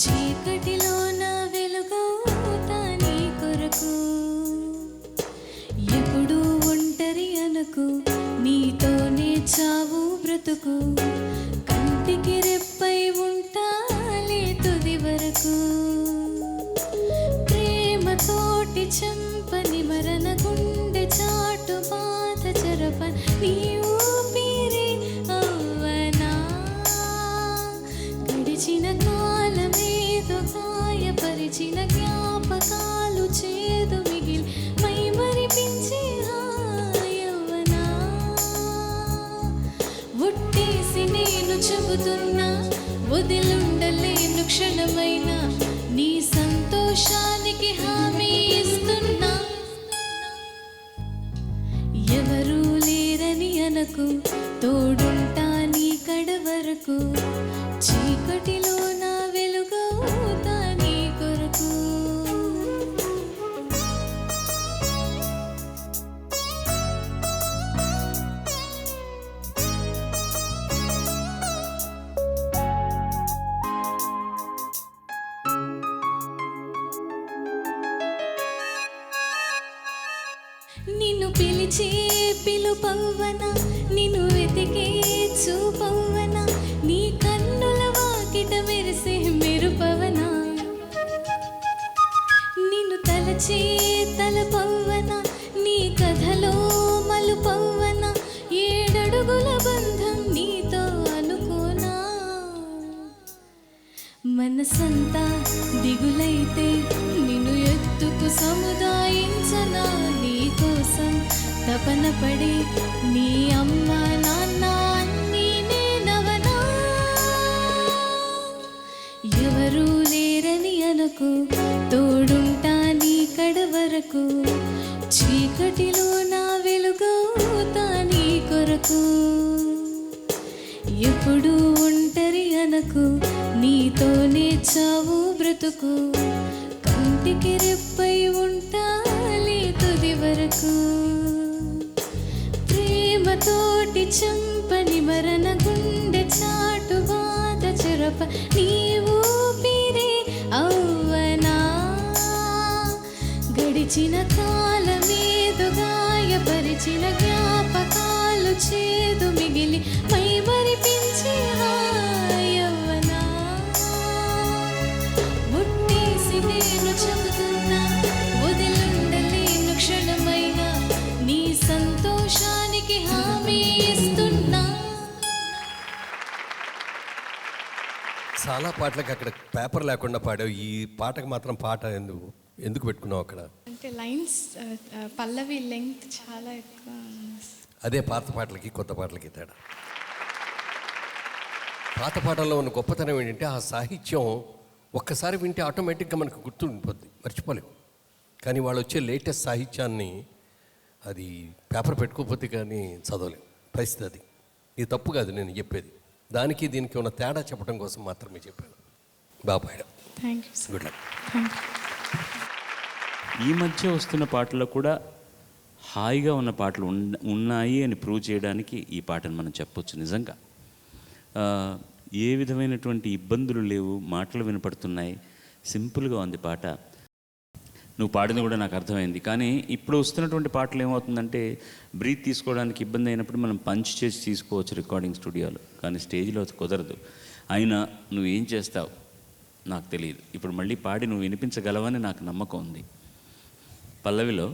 చీకటిలో నా వెలుగవుతా నీ కొరకు. ఎప్పుడు ఒంటరి అనకు, నీతోనే చావు బ్రతుకు, కంటికి రెప్పై ఉంటాలే తుది వరకు. ప్రేమతోటి చంపని మరణ గుండె చాటు బాధ చెరప నీ ఊపిరి అవ్వనా. గడిచిన కాలమేదో గాయపరిచిన జ్ఞాపకాలు చేదు మిగిలి మై మరిపించి హాయవ్వనా. ఒట్టేసి నేను చెబుతున్నా, వదిలుండలేను క్షణమైనా, నీ సంతోషానికి హామీ ఇస్తున్నా. ఎవరూ లేరని అనకు, తోడుంటా నీ కడ వరకు, చీకటిలో నా వెలుగవుతా నీ కొరకు. నిన్ను పిలిచే పిలుపవ్వన, నిన్ను వెతికే చూపవ్వన, నీ కన్నుల వాకిట మెరిసే మెరుపవన. నిన్ను తలచే తలపవ్వన, నీ కథలో మలుపవ్వన, ఏడడుగుల బంధం నీతో అనుకోనా. మనసంతా దిగులైతే నిన్ను ఎత్తుకు సముదాయించనా. నీ కోసం తపన పడి నీ అమ్మ నాన్న అన్నీ నేనవనా. ఎవరూ లేరని అనకు, తోడుంటా నీ కడ వరకు, చీకటిలో నా వెలుగవుతా నీ కొరకు. ఎప్పుడు ఒంటరి అనకు, నీతోనే చావు బ్రతుకు, కంటికి రెప్పై ఉంటాలే తుది వరకు. ప్రేమతోటి చంపని మరణ గుండె చాటు బాధ చెరప నీ ఊపిరి అవ్వనా. గడిచిన కాలమేదో గాయపరిచిన జ్ఞాపకాలు చేదు మిగిలి మై మరిపించి హాయవ్వనా. ఒట్టేసి నేను చెబుతున్నా, వదిలుండలేను క్షణమైనా, నీ సంతోషానికి హామీ ఇస్తున్నా. చాలా పాటలకి అక్కడ పేపర్ లేకుండా పాడావు, ఈ పాటకు మాత్రం పాట ఎందుకు పెట్టుకున్నావు అక్కడ? అంటే లైన్స్ పల్లవి లెంగ్త్ చాలా ఎక్కువ. అదే పాత పాటలకి కొత్త పాటలకి తేడా. పాత పాటల్లో ఉన్న గొప్పతనం ఏంటంటే ఆ సాహిత్యం ఒక్కసారి వింటే ఆటోమేటిక్గా మనకు గుర్తుండిపోద్ది, మర్చిపోలేము. కానీ వాళ్ళు వచ్చే లేటెస్ట్ సాహిత్యాన్ని అది పేపర్ పెట్టుకోకపోతే కానీ చదవలేము పరిస్థితి. అది ఇది తప్పు కాదు నేను చెప్పేది, దానికి దీనికి ఉన్న తేడా చెప్పడం కోసం మాత్రమే చెప్పాను. బాగా పాడాం. Thank you. Good luck. Thank you. ఈ మధ్య వస్తున్న పాటల్లో కూడా హాయిగా ఉన్న పాటలు ఉన్నాయి అని ప్రూవ్ చేయడానికి ఈ పాటను మనం చెప్పొచ్చు. నిజంగా ఏ విధమైనటువంటి ఇబ్బందులు లేవు, మాటలు వినపడుతున్నాయి, సింపుల్గా ఉంది పాట. నువ్వు పాడింది కూడా నాకు అర్థమైంది. కానీ ఇప్పుడు వస్తున్నటువంటి పాటలు ఏమవుతుందంటే బ్రీత్ తీసుకోవడానికి ఇబ్బంది అయినప్పుడు మనం పంచ్ చేసి తీసుకోవచ్చు రికార్డింగ్ స్టూడియోలో, కానీ స్టేజ్లో కుదరదు. అయినా నువ్వు ఏం చేస్తావు నాకు తెలియదు. ఇప్పుడు మళ్ళీ పాడి నువ్వు వినిపించగలవని నాకు నమ్మకం ఉంది. పల్లవిలో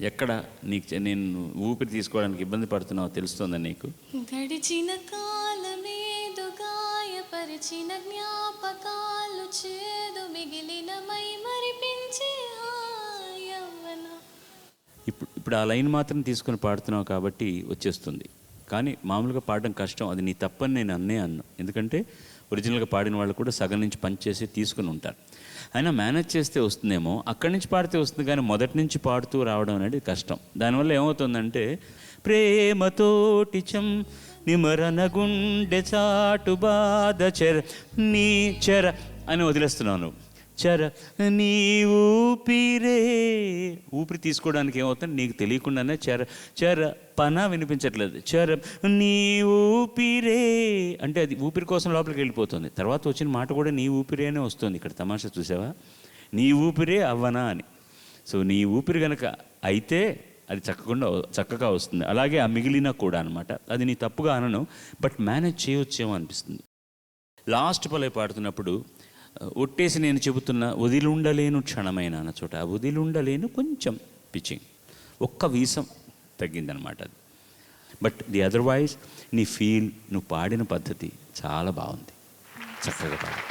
ఎక్కడ నీకు నేను ఊపిరి తీసుకోవడానికి ఇబ్బంది పడుతున్నావో తెలుస్తుందా నీకు? గడిచిన కాలమేదో గాయపరిచిన జ్ఞాపకాలు చేదు మిగిలిన మై మరిపించే యవ్వన. ఇప్పుడు ఆ లైన్ మాత్రం తీసుకొని పాడుతున్నావు కాబట్టి వచ్చేస్తుంది. కానీ మామూలుగా పాడడం కష్టం. అది నీ తప్పని నేను అన్నాను. ఎందుకంటే ఒరిజినల్గా పాడిన వాళ్ళు కూడా సగం నుంచి పంచ్ చేసి తీసుకుని ఉంటారు. అయినా మేనేజ్ చేస్తే వస్తుందేమో, అక్కడి నుంచి పాడితే వస్తుంది. కానీ మొదటి నుంచి పాడుతూ రావడం అనేది కష్టం. దానివల్ల ఏమవుతుందంటే ప్రేమతోటి నిమరణ గుండె చాటు బాధ నీ చెర అని వదిలేస్తున్నాను. చర నీ ఊపిరే, ఊపిరి తీసుకోవడానికి ఏమవుతుంది నీకు తెలియకుండానే చర పన వినిపించట్లేదు. చర నీ ఊపిరే అంటే అది ఊపిరి కోసం లోపలికి వెళ్ళిపోతుంది. తర్వాత వచ్చిన మాట కూడా నీ ఊపిరేనే వస్తుంది. ఇక్కడ తమాషా చూసావా, నీ ఊపిరే అవ్వనా అని. సో నీ ఊపిరి కనుక అయితే అది చక్కగా వస్తుంది. అలాగే ఆ మిగిలిన కూడా అనమాట. అది నీ తప్పుగా అనను, బట్ మేనేజ్ చేయవచ్చేమో అనిపిస్తుంది. లాస్ట్ పలే పాడుతున్నప్పుడు ఒట్టేసి నేను చెబుతున్నా వదిలుండలేను క్షణమైన అన్న చోట ఆ వదిలుండలేను కొంచెం పిచ్చింగ్, ఒక్క వీసం తగ్గిందనమాట అది. బట్ ది అదర్వైజ్ నీ ఫీల్, నువ్వు పాడిన పద్ధతి చాలా బాగుంది, చక్కగా పాడు.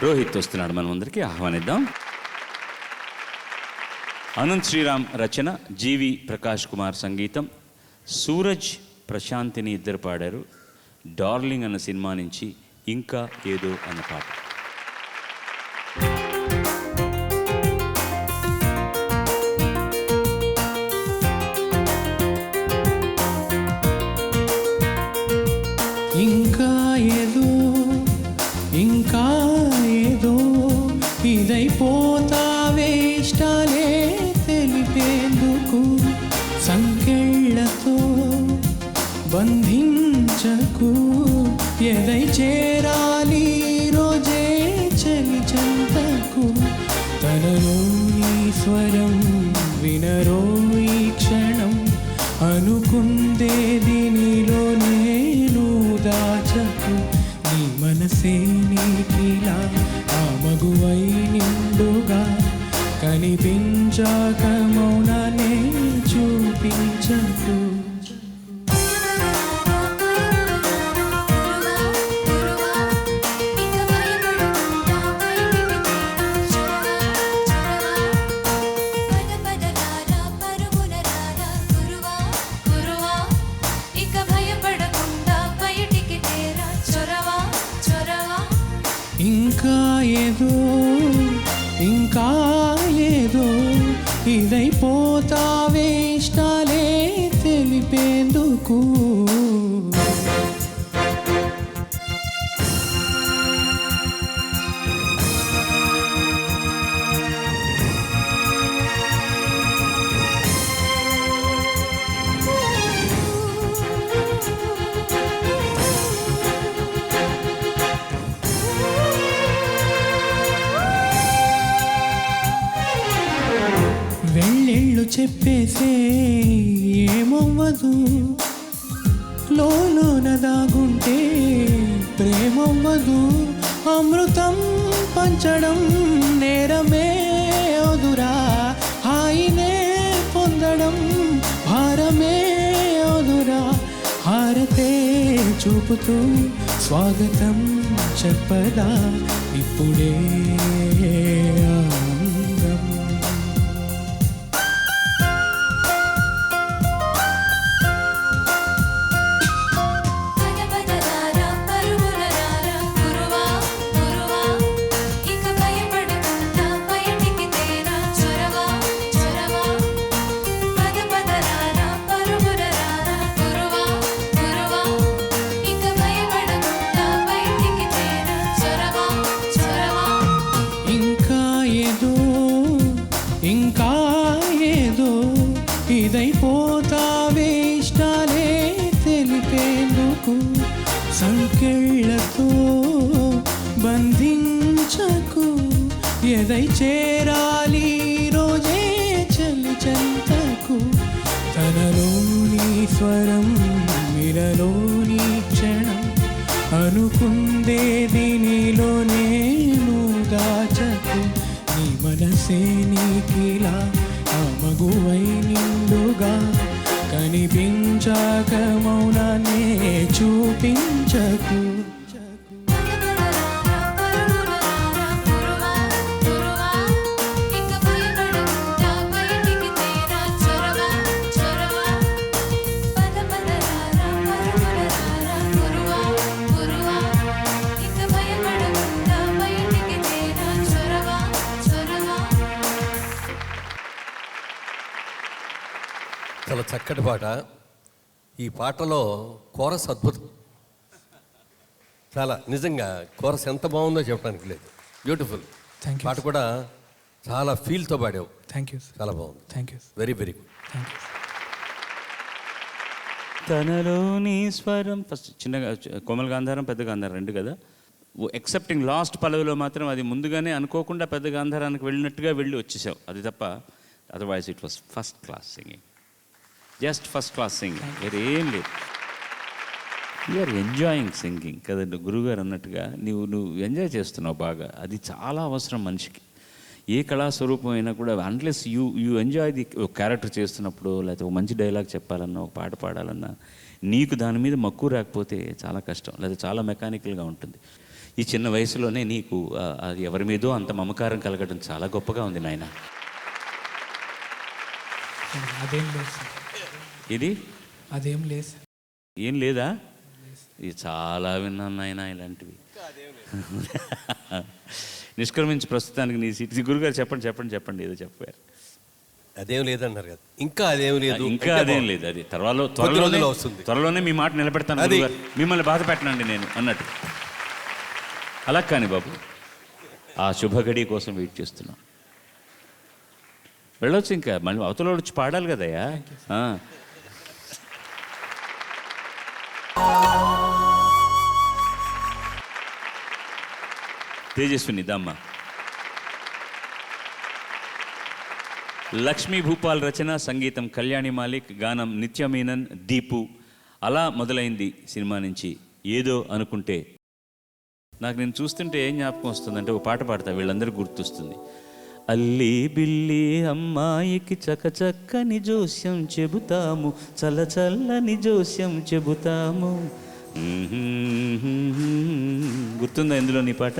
రోహిత్ వస్తున్నాడు, మనం అందరికీ ఆహ్వానిద్దాం. అనంత్ శ్రీరామ్ రచన, జీవి ప్రకాష్ కుమార్ సంగీతం, సూరజ్ ప్రశాంతిని ఇద్దరు పాడారు. డార్లింగ్ అన్న సినిమా నుంచి ఇంకా ఏదో అన్న పాట. ఇంకా ఏదో ఇంకా ఏదో ఇదైపోతావే ఇష్టాలే తెలిపేందుకు సంకెళ్ళతో బంధించకు ఎదై చేరాలి రోజే చలి చెంతకు తనలో ఈ స్వరం వినరో ఈ క్షణం అనుకుందేది నీలో నేను దాచకు నీ మనసే నీకిలా ఆ మగువై నిండుగా కనిపించాక మౌనాన్ని చూపించకు. ఇంకా ఏదో ఇంకా ఏదో ఇదైపోతావే ఇష్టాలే తెలిపేందుకు వెళ్ళెళ్ళు చెప్పేసే ఏమవ్వదు లోన దాగుంటే ప్రేమవ్వదు అమృతం పంచడం నేరమే వదురా హాయినే పొందడం భారమే వదురా హారతే చూపుతూ స్వాగతం చెప్పదా ఇప్పుడే ఆనందం. ఇంకా దరి చేరాలి రోజే చలి చెంతకు తనలోని స్వరం మిలలోని క్షణం అనుకుందేది నీలో నేను దాచకు నీ మనసే నీకిలా ఆ మగువై నిండుగా కనిపించాక మౌనాన్నే చూపించకు చాలా చక్కటి పాట. ఈ పాటలో కోరస్ అద్భుతం. చాలా నిజంగా కోరస్ ఎంత బాగుందో చెప్పడానికి లేదు. బ్యూటిఫుల్. Thank you. పాట కూడా చాలా ఫీల్తో పాడావు. Thank you. చాలా బాగుంది. Thank you. Very very good. Thank you. తనలోని స్వరం ఫస్ట్ చిన్నగా కోమల గాంధారం పెద్ద గాంధారం రెండు కదా. ఎక్సెప్టింగ్ లాస్ట్ పల్లవిలో మాత్రం అది ముందుగానే అనుకోకుండా పెద్ద గాంధారానికి వెళ్ళినట్టుగా వెళ్ళి వచ్చేసావు. అది తప్ప otherwise it was first class singing. Just first class singing. వేరే ఏం లేదు. యూఆర్ ఎంజాయింగ్ సింగింగ్ కదండి. గురువుగారు అన్నట్టుగా నువ్వు ఎంజాయ్ చేస్తున్నావు బాగా. అది చాలా అవసరం మనిషికి. ఏ కళాస్వరూపం అయినా కూడా unless you enjoy the character చేస్తున్నప్పుడు, లేకపోతే ఒక మంచి డైలాగ్ చెప్పాలన్నా, ఒక పాట పాడాలన్నా నీకు దాని మీద మక్కువ రాకపోతే చాలా కష్టం, లేదా చాలా మెకానికల్గా ఉంటుంది. ఈ చిన్న వయసులోనే నీకు అది ఎవరి మీదో అంత మమకారం కలగడం చాలా గొప్పగా ఉంది నాయన. అదేం లేదు సార్. ఇది అదేం లేదు. ఏం లేదా? ఇది చాలా విన్నాను నాయన ఇలాంటివి. నిష్క్రమించి ప్రస్తుతానికి నీ సీట్. గురుగారు చెప్పండి ఏదో చెప్పారు. అదేం లేదన్నారు కదా. ఇంకా అదేం లేదు. ఇంకా అదేం లేదు. అది త్వరలోనే మీ మాట నిలబెడతాను గురుగారు. మిమ్మల్ని బాధ పెట్టనండి నేను అన్నట్టు. అలా కానీ బాబు, ఆ శుభగడి కోసం వెయిట్ చేస్తున్నాం. వెళ్ళొచ్చు. ఇంకా మళ్ళీ అవతల వచ్చి పాడాలి కదయ్యా. తేజస్విని దమ్మ. లక్ష్మీ భూపాల్ రచన, సంగీతం కళ్యాణి మాలిక్, గానం నిత్యమీనన్, దీపు. అలా మొదలైంది సినిమా నుంచి ఏదో అనుకుంటే. నాకు నేను చూస్తుంటే ఏం జ్ఞాపకం వస్తుందంటే, ఒక పాట పాడతా వీళ్ళందరూ గుర్తొస్తుంది. అల్లి బిల్లి అమ్మాయికి చకచక్కని జోస్యం చెబుతాము, చల్ల చల్లని జోస్యం చెబుతాము. గుర్తుందా ఇందులో నీ పాట?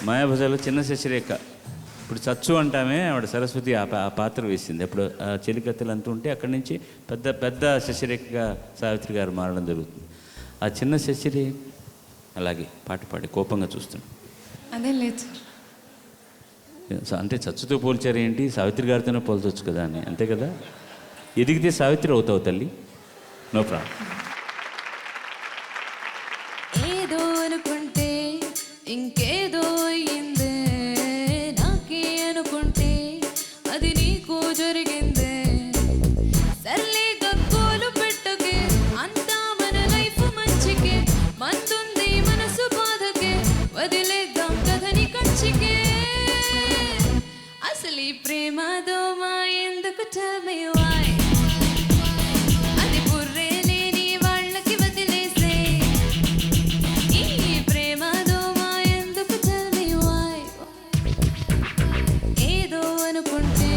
మాయాబజార్లో చిన్న శశిరేఖ, ఇప్పుడు చచ్చు అంటామే, ఆవిడ సరస్వతి ఆ పాత్ర వేసింది. అప్పుడు చెలికత్తెలు అంటూ ఉంటే అక్కడి నుంచి పెద్ద శశిరేఖగా సావిత్రి గారు మారడం జరుగుతుంది. ఆ చిన్న శశిరేఖ అలాగే పాట పాడి కోపంగా చూస్తున్నాడు. అదే లేదు సార్. అంటే చచ్చుతో పోల్చారు ఏంటి, సావిత్రి గారితోనే పోల్చవచ్చు కదా అని. అంతే కదా. ఎదిగితే సావిత్రి అవుతావు తల్లి. No problem. ఏదో అనుకుంటే ఇంకేదో అయ్యిందే, నాకే అనుకుంటే అది నీకు జరిగిందే. సర్లే గగ్గోలు పెట్టకే, అంతా మన లైఫ్ మంచికే. మందుంది మనసు బాధకే, వదిలేద్దాం కథని కంచికే. అసలు ఈ ప్రేమ దోమ ఎందుకు? tell me why. అది బుర్రే లేని వాళ్ళకి వదిలేసే. ఈ ప్రేమ దోమ ఎందుకు? tell me why. ఏదో అనుకుంటే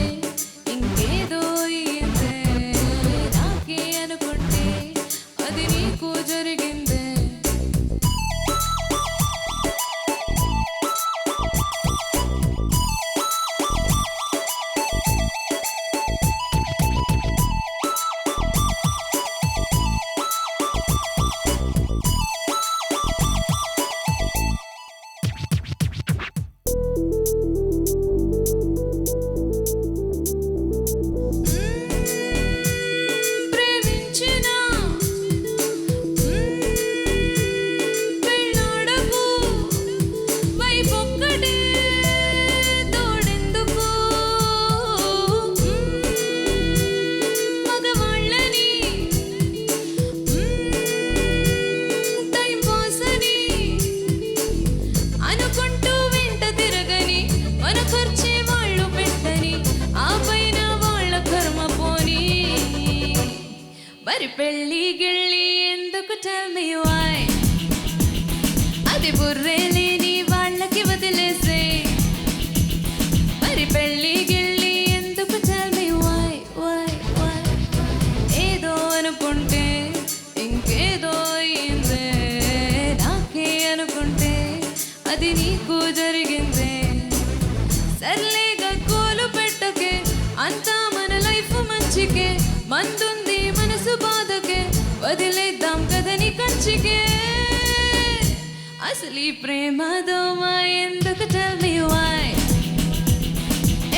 ఇంకేదో మరి పెళ్ళి గిళ్ళి ఎందుకు tell me why అది బుర్రే లేని వాళ్ళకి వదిలేసే మరి పెళ్ళి గిళ్ళి ఎందుకు tell me why ఏదో అనుకుంటే ఇంకేదో అయిందే నాకే అనుకుంటే అది నీకు జరిగిందే సర్లేగా కోలు పెట్టకే అంతా మన లైఫ్ మంచికే మందుంది మనసు బాధకే వదిలేద్దాం కదని కంచికే అసలు ఈ ప్రేమ దోమ ఎందుకు tell me why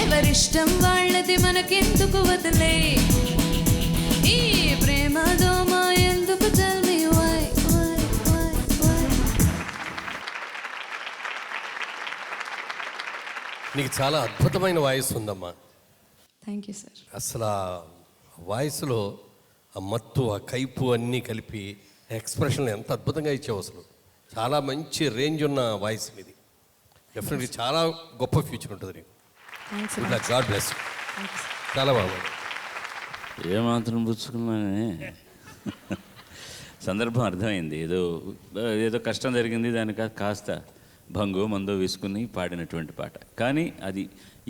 ఎవరిష్టం వాళ్ళది మనకెందుకు వదిలే ఈ ప్రేమ దోమ ఎందుకు tell me why నీకు చాలా అద్భుతమైన వాయిస్ ఉందమ్మా. Thank you sir. అసలు ఆ వాయిస్లో ఆ మత్తు ఆ కైపు అన్నీ కలిపి ఎక్స్ప్రెషన్ ఎంత అద్భుతంగా ఇచ్చావు. అసలు చాలా మంచి రేంజ్ ఉన్న వాయిస్ ఇది. డెఫినెట్లీ చాలా గొప్ప ఫ్యూచర్ ఉంటుంది నీకు. God bless. చాలా బాగుంది. ఏమాత్రం పుచ్చుకున్నానే సందర్భం అర్థమైంది. ఏదో కష్టం జరిగింది, దానికి కాస్త భంగో మందో వేసుకుని పాడినటువంటి పాట. కానీ అది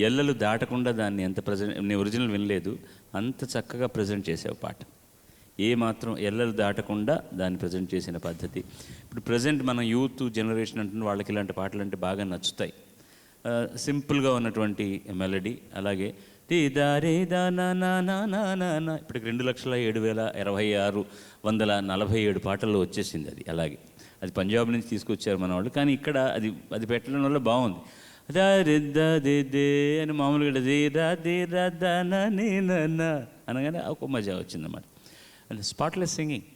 ఎల్లలు దాటకుండా దాన్ని ఎంత నేను ఒరిజినల్ వినలేదు, అంత చక్కగా ప్రజెంట్ చేసావు పాట. ఏ మాత్రం ఎల్లలు దాటకుండా దాన్ని ప్రజెంట్ చేసిన పద్ధతి. ఇప్పుడు ప్రజెంట్ మన యూత్ జనరేషన్ అంటున్న వాళ్ళకి ఇలాంటి పాటలు అంటే బాగా నచ్చుతాయి. సింపుల్గా ఉన్నటువంటి మెలడీ, అలాగే దారే దానా ఇప్పటికి 2,07,26,147 పాటల్లో వచ్చేసింది అది. అలాగే అది పంజాబ్ నుంచి తీసుకొచ్చారు మన వాళ్ళు. కానీ ఇక్కడ అది పెట్టడం వల్ల బాగుంది. దే అని మామూలుగా అనగానే ఒక మజా వచ్చిందన్నమాట. And spotless singing,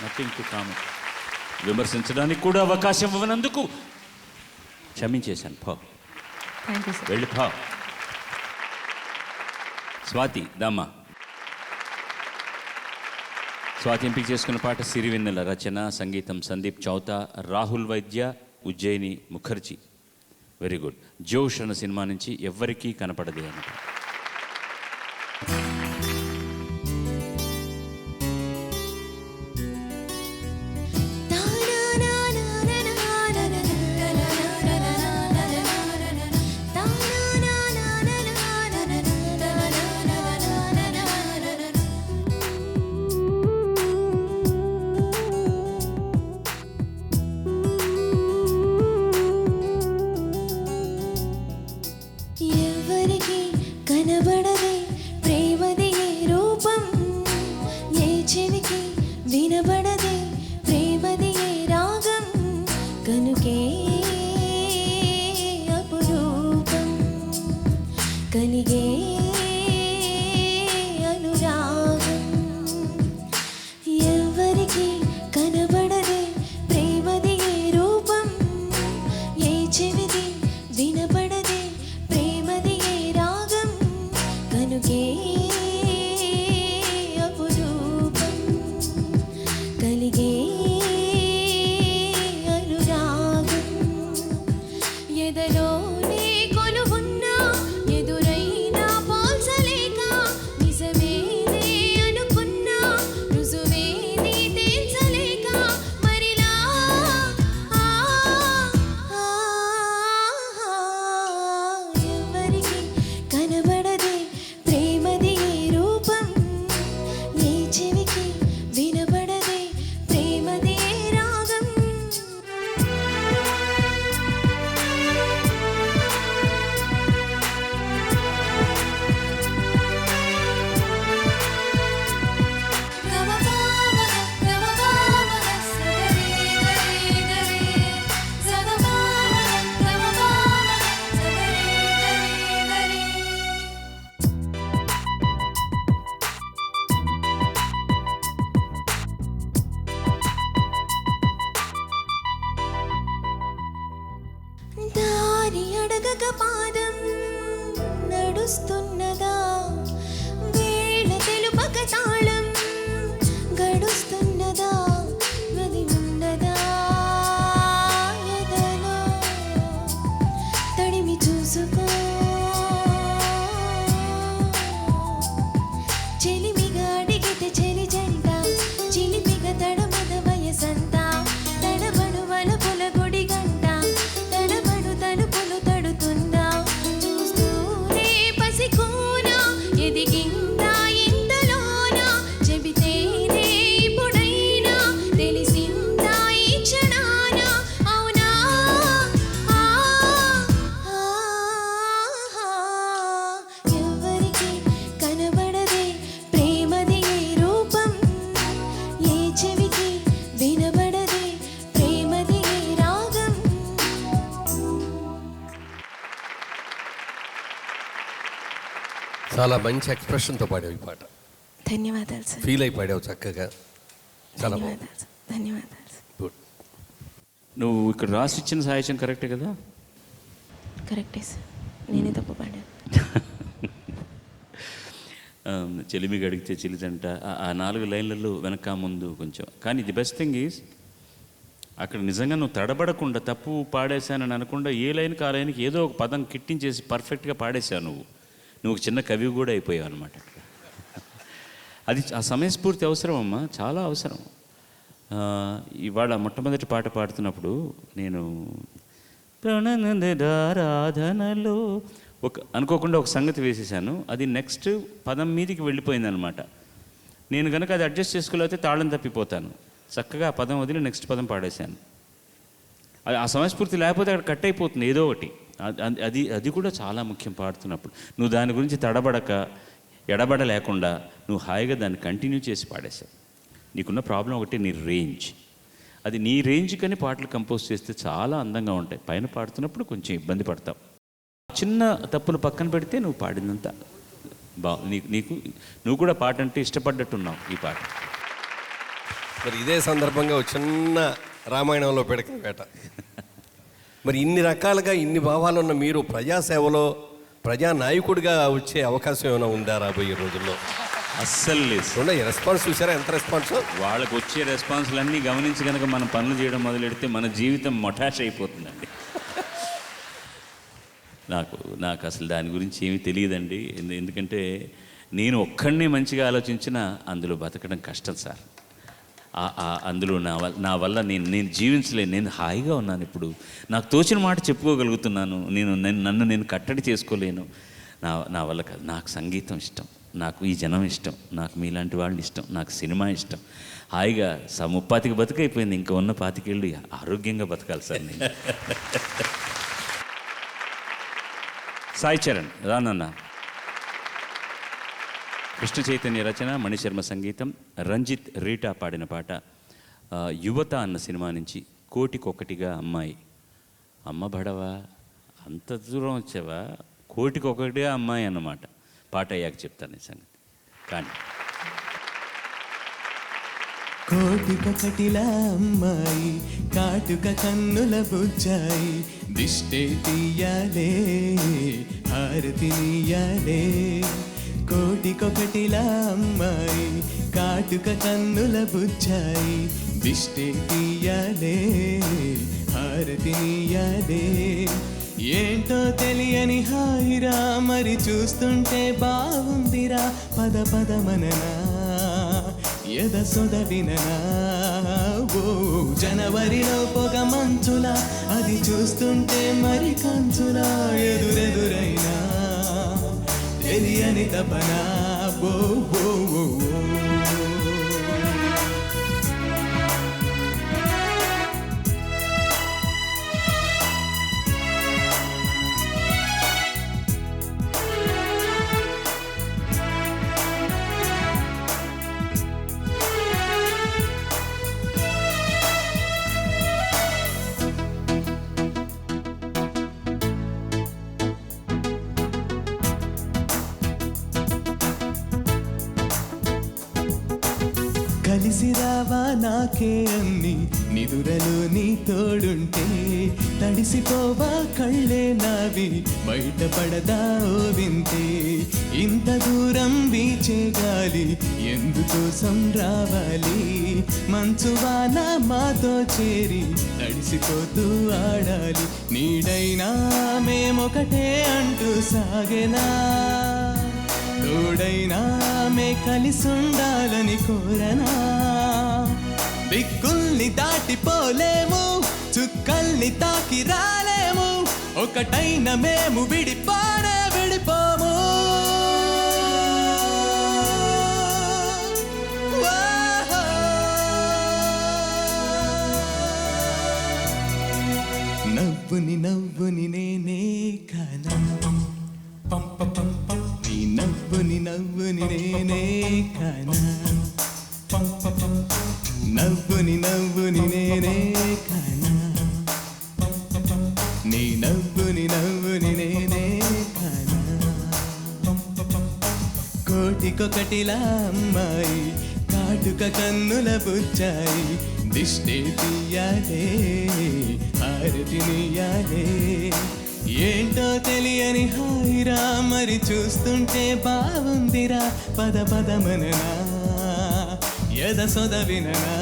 nothing to comment. విమర్శించడానికి కూడా అవకాశం ఇవ్వనందుకు క్షమించేశాను. Thank you sir. వెళ్ళి స్వాతి దమ్మా. స్వాతి ఎంపిక చేసుకున్న పాట సిరివెన్నెల, రచన సంగీతం సందీప్ చౌతా, రాహుల్ వైద్య, ఉజ్జయిని ముఖర్జీ. Very good. జోష్ అన్న సినిమా నుంచి ఎవ్వరికీ కనపడదే అన్నమాట. కనబడదే ప్రేమది ఏ రూపం, ఏ చెవికి వినబడదే ప్రేమది ఏ రాగం, కనుకే అపురూపం కలిగే అనురాగం. ఎవరికి కనబడదే ప్రేమది ఏ రూపం, ఏ చెవిది వినబడదే ప్రేమది ఏ రాగం, కనుకే అపురూపం కలిగే అనురాగం. ఎదలోనే కొలువున్నా ఎదురైనా చాలా మంచి ఎక్స్ప్రెషన్తో పాడావు ఈ పాట. ధన్యవాదాలు సార్. ఫీల్ అయి పాడావు చక్కగా. చాలా బాగుంది. ధన్యవాదాలు సార్. ధన్యవాదాలు సార్. గుడ్. నువ్వు ఇక్కడ రాసి ఇచ్చిన సాహిత్యం కరెక్టే కదా? కరెక్టే సార్. నేనే తప్పు పాడాను. చెలిమికి అడిగితే చిలితంట ఆ 4 లైన్లలో వెనక ముందు కొంచెం. కానీ ది బెస్ట్ థింగ్ ఈజ్ అక్కడ నిజంగా నువ్వు తడబడకుండా తప్పు పాడేశానని అనకుండా ఏ లైన్కి ఆ లైన్కి ఏదో ఒక పదం కిట్టించేసి పర్ఫెక్ట్గా పాడేశావు. నువ్వు చిన్న కవి కూడా అయిపోయావు అనమాట. అది ఆ సమయస్ఫూర్తి అవసరం అమ్మా, చాలా అవసరం. ఇవాళ మొట్టమొదటి పాట పాడుతున్నప్పుడు నేను ఆరాధనలో అనుకోకుండా ఒక సంగతి వేసేసాను. అది నెక్స్ట్ పదం మీదికి వెళ్ళిపోయింది అనమాట. నేను కనుక అది అడ్జస్ట్ చేసుకోలేకపోతే తాళం తప్పిపోతాను. చక్కగా ఆ పదం వదిలి నెక్స్ట్ పదం పాడేశాను. ఆ సమయస్ఫూర్తి లేకపోతే అక్కడ కట్ అయిపోతుంది ఏదో ఒకటి. అది కూడా చాలా ముఖ్యం పాడుతున్నప్పుడు. నువ్వు దాని గురించి తడబడక ఎడబడ లేకుండా నువ్వు హాయిగా దాన్ని కంటిన్యూ చేసి పాడేశావు. నీకున్న ప్రాబ్లం ఒకటి నీ రేంజ్. అది నీ రేంజ్కని పాటలు కంపోజ్ చేస్తే చాలా అందంగా ఉంటాయి. పైన పాడుతున్నప్పుడు కొంచెం ఇబ్బంది పడతావు. చిన్న తప్పులు పక్కన పెడితే నువ్వు పాడినంత నీకు నువ్వు కూడా పాట అంటే ఇష్టపడ్డట్టున్నావు ఈ పాట. మరి ఇదే సందర్భంగా ఒక చిన్న రామాయణంలో పిడకల వేట. మరి ఇన్ని రకాలుగా ఇన్ని భావాలు ఉన్న మీరు ప్రజాసేవలో ప్రజానాయకుడిగా వచ్చే అవకాశం ఏమైనా ఉందా రాబోయే రోజుల్లో? అస్సలు లేదు. ఈ రెస్పాన్స్ చూసారా ఎంత రెస్పాన్స్? వాళ్ళకు వచ్చే రెస్పాన్స్లన్నీ గమనించి కనుక మనం పనులు చేయడం మొదలెడితే మన జీవితం మొటాష్ అయిపోతుందండి. నాకు అసలు దాని గురించి ఏమీ తెలియదండి. ఎందుకంటే నేను ఒక్కడినే మంచిగా ఆలోచించినా అందులో బతకడం కష్టం సార్. అందులో నా వల్ల నేను జీవించలేను. నేను హాయిగా ఉన్నాను ఇప్పుడు. నాకు తోచిన మాట చెప్పుకోగలుగుతున్నాను. నన్ను నేను కట్టడి చేసుకోలేను. నా వల్ల కాదు. నాకు సంగీతం ఇష్టం, నాకు ఈ జనం ఇష్టం, నాకు మీలాంటి వాళ్ళు ఇష్టం, నాకు సినిమా ఇష్టం. హాయిగా 30 బతుకైపోయింది. ఇంకా ఉన్న 25 ఏళ్ళు ఆరోగ్యంగా బతకాలి సార్ నేను. సాయి చరణ్ రానన్న. కృష్ణ చైతన్య రచన, మణిశర్మ సంగీతం, రంజిత్ రీటా పాడిన పాట యువత అన్న సినిమా నుంచి. 1,000,000 అమ్మాయి. అమ్మ బడవా, అంత దూరం వచ్చావా? 1,000,000 అమ్మాయి అన్నమాట. పాట అయ్యాక చెప్తాను ఈ సంగతి. కానీ 1,000,000 అమ్మాయి, కాటుక కన్నుల బుజ్జాయి, దిష్టే తీయాలే, హారతి నీయాలే. 1,000,000 అమ్మాయి, కాటుక కన్నుల బుజ్జాయి, దిష్టే తీయాలే, హారతి నీయాలే. ఏంటో తెలియని హాయిరా, మరి చూస్తుంటే బాగుందిరా. పద పదమననా, ఎద సొద విననా. ఓ జనవరిలో పొగ మంచులా, అది చూస్తుంటే మరి కంచులా. ఎదురెదురైనా తెలియని తపనా. ఓ ఓ ఓ కలిసి రావా నాకే అన్ని నిదురలు నీ తోడుంటే. తడిసిపోవా కళ్ళే నావి, బయటపడదా ఓ వింతే. ఇంత దూరం వీచే గాలి ఎందుకోసం రావాలి. మంచువాన మాతో చేరి తడిసిపోతూ ఆడాలి. నీడైనా మేమొకటే అంటూ సాగెనా, తోడైనా మే కలిసుండాలని కోరనా. దిక్కుల్ని దాటిపోలేము, చుక్కల్ని తాకి రాలేము. ఒకటైన మేము విడిపోనే విడిపోము. నవ్వుని నవ్వుని నేనే కానా, నీ నవ్వుని నవ్వుని నేనే కానా. నవ్వుని నవ్వుని నేనే కానా, నీ నవ్వుని నవ్వుని నేనే కానా. కోటికొకటిలా అమ్మాయి కాటుక కన్నుల బుచ్చాయి దిష్టి తీయాలే హారతినియాలే ఏంటో తెలియని హాయిరా మరి చూస్తుంటే బాగుందిరా పద పదమననా ఎద సొదవిననా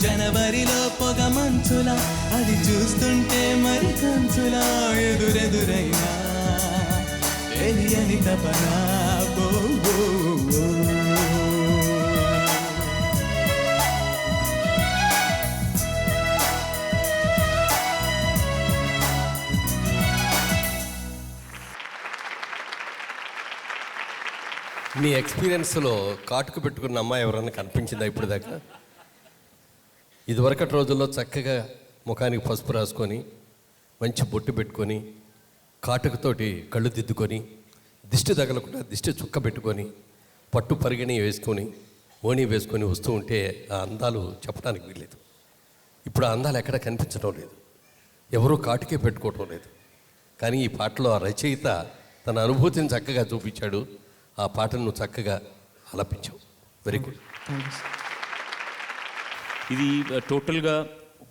జనవరిలో పొగ మంచులా అది చూస్తుంటే మరి కంచులా ఎదురెదురైనా తెలియని తపనా నీ ఎక్స్పీరియన్స్లో కాటుకు పెట్టుకున్న అమ్మాయి ఎవరన్నా కనిపించిందా ఇప్పుడు దాకా? ఇదివరకటి రోజుల్లో చక్కగా ముఖానికి పసుపు రాసుకొని మంచి బొట్టు పెట్టుకొని కాటుకతోటి కళ్ళు దిద్దుకొని దిష్టి తగలకుండా దిష్టి చుక్క పెట్టుకొని పట్టు పరిగణి వేసుకొని ఓణి వేసుకొని వస్తూ ఉంటే ఆ అందాలు చెప్పడానికి వీల్లేదు. ఇప్పుడు ఆ అందాలు ఎక్కడ కనిపించడం లేదు, ఎవరూ కాటుకే పెట్టుకోవటం లేదు. కానీ ఈ పాటలో ఆ రచయిత తన అనుభూతిని చక్కగా చూపించాడు. ఆ పాటను నువ్వు చక్కగా ఆలపించావు. Very good. ఇది టోటల్గా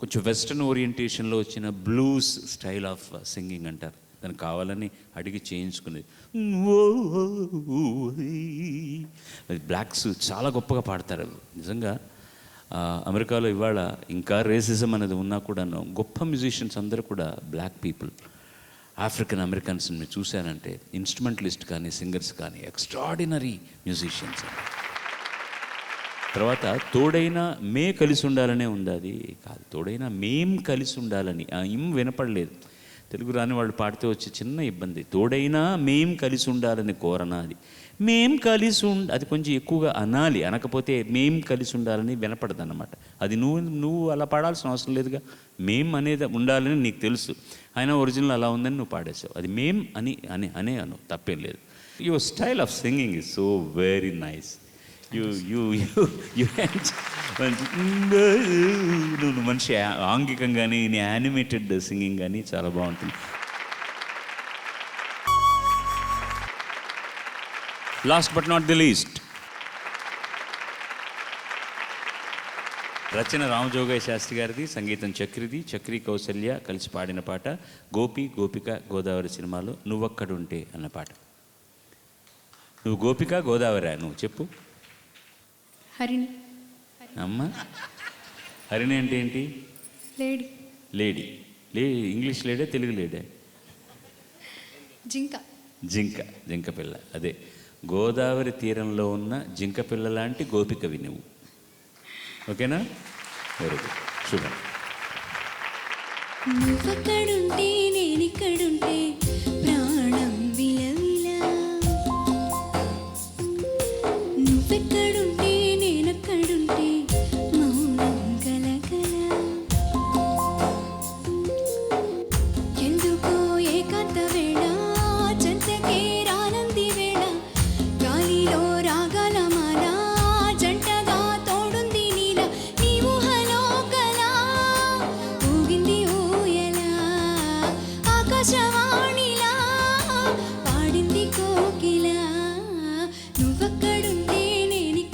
కొంచెం వెస్ట్రన్ ఓరియంటేషన్లో వచ్చిన బ్లూస్ స్టైల్ ఆఫ్ సింగింగ్ అంటారు. దాన్ని కావాలని అడిగి చేయించుకునేది. బ్లాక్స్ చాలా గొప్పగా పాడతారు. నిజంగా అమెరికాలో ఇవాళ ఇంకా రేసిజం అనేది ఉన్నా కూడా గొప్ప మ్యూజిషియన్స్ అందరూ కూడా బ్లాక్ పీపుల్, ఆఫ్రికన్ అమెరికన్స్ని మీరు చూశారంటే ఇన్స్ట్రుమెంటలిస్ట్ కానీ సింగర్స్ కానీ ఎక్స్ట్రాడినరీ మ్యూజిషియన్స్. తర్వాత తోడైనా మే కలిసి ఉండాలనే ఉంది, అది కాదు తోడైనా మేం కలిసి ఉండాలని. ఆ ఇం వినపడలేదు, తెలుగు రాని వాళ్ళు పాడితే వచ్చే చిన్న ఇబ్బంది. తోడైనా మేం కలిసి ఉండాలని కోరనా, అది మేం కలిసి అది కొంచెం ఎక్కువగా అనాలి, అనకపోతే మేం కలిసి ఉండాలని వినపడదు అన్నమాట. అది నువ్వు అలా పాడాల్సిన అవసరం లేదుగా, మేం అనేది ఉండాలని నీకు తెలుసు, అయినా ఒరిజినల్ అలా ఉందని నువ్వు పాడేసావు. అది మేం అనే అను, తప్పేం లేదు. Your style of singing is so very nice. నువ్వు మనిషి ఆంగికం కానీ నీ యానిమేటెడ్ సింగింగ్ కానీ చాలా బాగుంటుంది. Last but not the least, రచన రామజోగయ్య శాస్త్రి గారిది, సంగీతం చక్రి కౌసల్య కలిసి పాడిన పాట గోపి గోపిక గోదావరి సినిమాలో నువ్వక్కడుంటే అన్న పాట. నువ్వు గోపిక గోదావరి, నువ్వు చెప్పు. హరిణి. అమ్మ హరిణి అంటే ఏంటి? లేడీ. లేడీ ఇంగ్లీష్ లేడే, తెలుగు లేడే? జింక. జింక పిల్ల. అదే గోదావరి తీరంలో ఉన్న జింక పిల్ల లాంటి గోపికవి నువ్వు. ఓకేనా? వెరీ గుడ్, శుభం. నువ్వక్కడుంటే నేనిక్కడుంటే ప్రాణం విలవిలా, నువ్వెక్కడుంటే నేనక్కడుంటే మౌనం గలగల, ఎందుకో ఏకాంత వేళ జంటకే రానంది వేళ, గాలిలో రాగాల మాల జంటగా తోడుంది నీల, నీ ఊహలో కల ఊగింది ఊయల, ఆకాశవాణిలా పాడింది కోకిల, నువ్వక్కడుంటే నేనిక్కడుంటే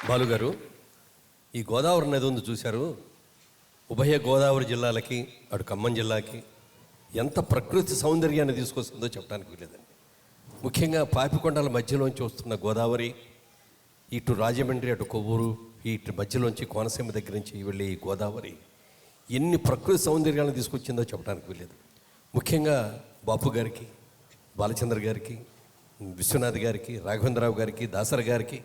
బాలుగారు, ఈ గోదావరి నది ఉంది చూశారు, ఉభయ గోదావరి జిల్లాలకి అటు ఖమ్మం జిల్లాకి ఎంత ప్రకృతి సౌందర్యాన్ని తీసుకొస్తుందో చెప్పడానికి వీలేదండి. ముఖ్యంగా పాపికొండల మధ్యలోంచి వస్తున్న గోదావరి, ఇటు రాజమండ్రి అటు కొవ్వూరు, ఇటు మధ్యలోంచి కోనసీమ దగ్గర నుంచి వెళ్ళే ఈ గోదావరి ఎన్ని ప్రకృతి సౌందర్యాలను తీసుకొచ్చిందో చెప్పడానికి వీలేదు. ముఖ్యంగా బాపు గారికి, బాలచంద్ర గారికి, విశ్వనాథ్ గారికి, రాఘవేంద్రరావు గారికి, దాసరి గారికి,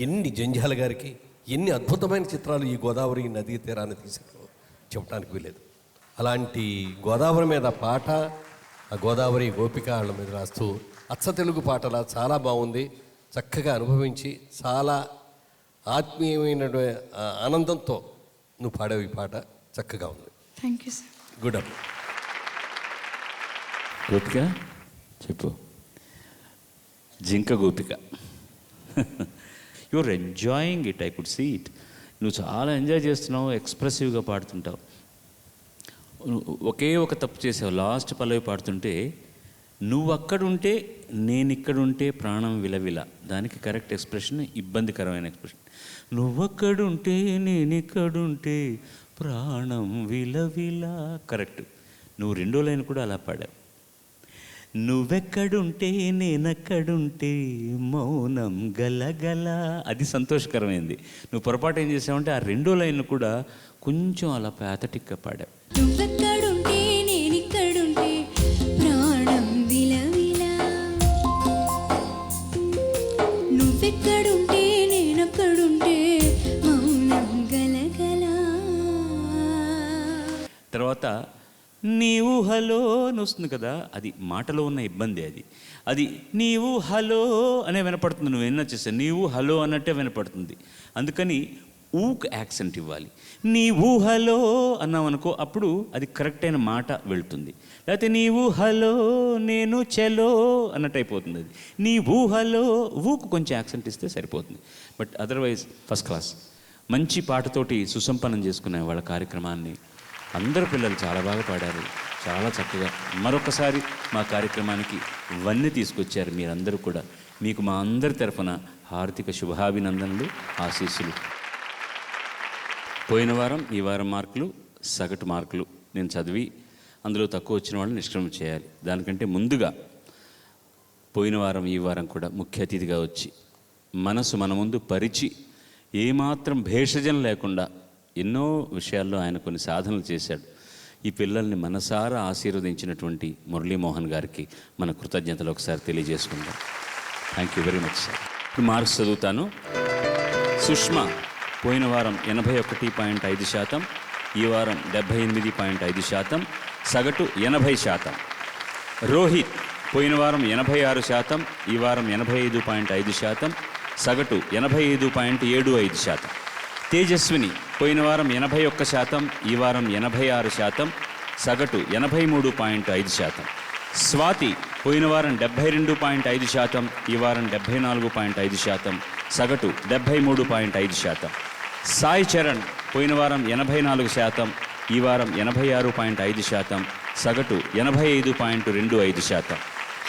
ఎన్ని జంజాల గారికి ఎన్ని అద్భుతమైన చిత్రాలు ఈ గోదావరి నదీ తీరాన్ని తీశారో చెప్పడానికి వీలేదు. అలాంటి గోదావరి మీద పాట, ఆ గోదావరి గోపిక వాళ్ళ మీద రాస్తూ అచ్చ తెలుగు పాటలా చాలా బాగుంది. చక్కగా అనుభవించి చాలా ఆత్మీయమైన ఆనందంతో నువ్వు పాడావు. ఈ పాట చక్కగా ఉంది. Thank you sir. Good up. Gopika చెప్పు. జింక Gopika. Your enjoying it, I could see it. నువ్వు చాలా ఎంజాయ్ చేస్తున్నావు, ఎక్స్ప్రెసివ్గా పాడుతుంటావు. ఒకే ఒక తప్పు చేసావు. లాస్ట్ పల్లవి పాడుతుంటే నువ్వు అక్కడుంటే నేను ఇక్కడుంటే ప్రాణం విలవిల, దానికి కరెక్ట్ ఎక్స్ప్రెషన్ ఇబ్బందికరమైన ఎక్స్ప్రెషన్. నువ్వక్కడుంటే నేను ఇక్కడుంటే ప్రాణం విలవిల కరెక్ట్. నువ్వు రెండో లైన్ కూడా అలా పాడావు. నువ్వెక్కడుంటే నేనక్కడుంటే మౌనం గలగల, అది సంతోషకరమైంది. నువ్వు పొరపాటు ఏం చేసావంటే ఆ రెండో లైన్ కూడా కొంచెం అలా ప్యాథటిక్గా పాడావు. నువ్వెక్కడుంటే నేనిక్కడుంటే ప్రాణం విలవిలా, నువ్వెక్కడుంటే నేనక్కడుంటే మౌనం గలగల. తర్వాత నీవు హలో అని వస్తుంది కదా, అది మాటలో ఉన్న ఇబ్బంది. అది నీవు హలో అనే వినపడుతుంది. నువ్వు ఎన్న చేసా నీవు హలో అన్నట్టే వినపడుతుంది. అందుకని ఊక్ యాక్సెంట్ ఇవ్వాలి. నీవు హలో అన్నావు అనుకో, అప్పుడు అది కరెక్ట్ అయిన మాట వెళ్తుంది. లేకపోతే నీవు హలో నేను చెలో అన్నట్టు అయిపోతుంది. అది నీవు హలో ఊకు కొంచెం యాక్సెంట్ ఇస్తే సరిపోతుంది. But otherwise first class. మంచి పాటతోటి సుసంపన్నం చేసుకునే వాళ్ళ కార్యక్రమాన్ని అందరు పిల్లలు చాలా బాగా పాడారు, చాలా చక్కగా. మరొకసారి మా కార్యక్రమానికి వన్నె తీసుకొచ్చారు మీరందరూ కూడా. మీకు మా అందరి తరఫున హార్దిక శుభాభినందనలు, ఆశీస్సులు. పోయిన వారం ఈ వారం మార్కులు సగటు మార్కులు నేను చదివి అందులో తక్కువ వచ్చిన వాళ్ళని నిష్క్రమణ చేయాలి. దానికంటే ముందుగా పోయిన వారం ఈ వారం కూడా ముఖ్య అతిథిగా వచ్చి మనసు మన ముందు పరిచి ఏమాత్రం భేషజం లేకుండా ఎన్నో విషయాల్లో ఆయన కొన్ని సాధనలు చేశాడు. ఈ పిల్లల్ని మనసారా ఆశీర్వదించినటువంటి మురళీమోహన్ గారికి మన కృతజ్ఞతలు ఒకసారి తెలియజేసుకుందాం. Thank you very much sir. Marks చదువుతాను. సుష్మా పోయిన వారం 81.5%, ఈ వారం 78.5%, సగటు 80%. రోహిత్ పోయిన వారం 86%, ఈ వారం 85.5%, సగటు 85.75%. తేజస్విని పోయిన వారం 81%, ఈ వారం 86%, సగటు 83.5%. స్వాతి పోయిన వారం 72.5%, ఈ వారం 74.5%, సగటు 73.5%. సాయి చరణ్ పోయిన వారం 84%, ఈ వారం 86.5%, సగటు 85.25%.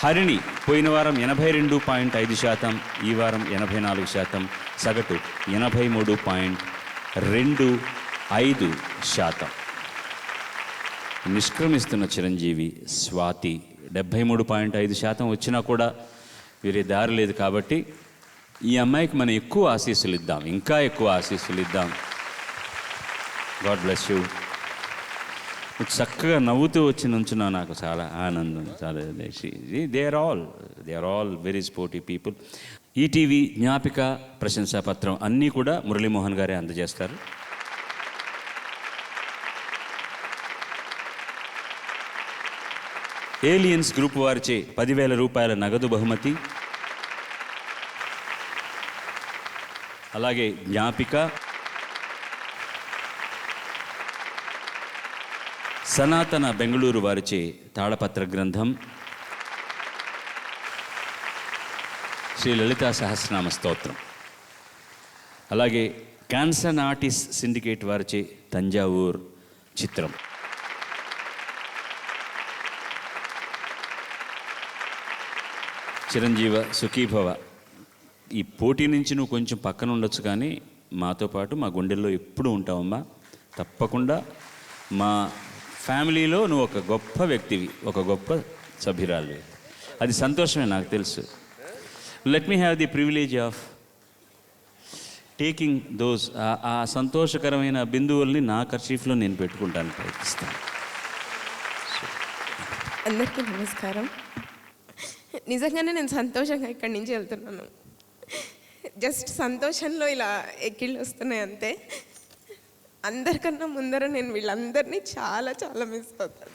హరిణి పోయిన వారం 82.5%, ఈ వారం 84%, సగటు 83.25%. నిష్క్రమిస్తున్న చిరంజీవి స్వాతి 73.5% వచ్చినా కూడా వేరే దారి లేదు. కాబట్టి ఈ అమ్మాయికి మనం ఎక్కువ ఆశీస్సులు ఇద్దాం, ఇంకా ఎక్కువ ఆశీస్సులు ఇద్దాం. God bless you. చక్కగా నవ్వుతూ వచ్చి నుంచున్నావు, నాకు చాలా ఆనందం. చాలా they are all very sportive people. ETV జ్ఞాపిక ప్రశంసాపత్రం అన్నీ కూడా మురళీమోహన్ గారే అందజేస్తారు. ఏలియన్స్ గ్రూప్ వారిచే 10,000 రూపాయల నగదు బహుమతి, అలాగే జ్ఞాపిక, సనాతన బెంగళూరు వారిచే తాళపత్ర గ్రంథం, శ్రీ లలితా సహస్రనామ స్తోత్రం, అలాగే క్యాన్సర్ ఆర్టిస్ట్ సిండికేట్ వారిచే తంజావూర్ చిత్రం. చిరంజీవ సుఖీభవ ఈ పోటీ నుంచి నువ్వు కొంచెం పక్కన ఉండొచ్చు, కానీ మాతో పాటు మా గుండెల్లో ఎప్పుడూ ఉంటావమ్మా. తప్పకుండా మా ఫ్యామిలీలో నువ్వు ఒక గొప్ప వ్యక్తివి, ఒక గొప్ప సభ్యురాలివి. అది సంతోషమే, నాకు తెలుసు. Let me have the privilege of taking those. ఆ సంతోషకరమైన బిందువుల్ని నా కర్చీఫ్లో నేను పెట్టుకుంటాను, ప్రయత్నిస్తాను. అందరికీ నమస్కారం. నిజంగానే నేను సంతోషంగా ఇక్కడి నుంచి వెళ్తున్నాను. జస్ట్ సంతోషంలో ఇలా ఎక్కిళ్ళు వస్తున్నాయి అంతే. అందరికన్నా ముందర నేను వీళ్ళందరినీ చాలా చాలా మిస్ అవుతాను.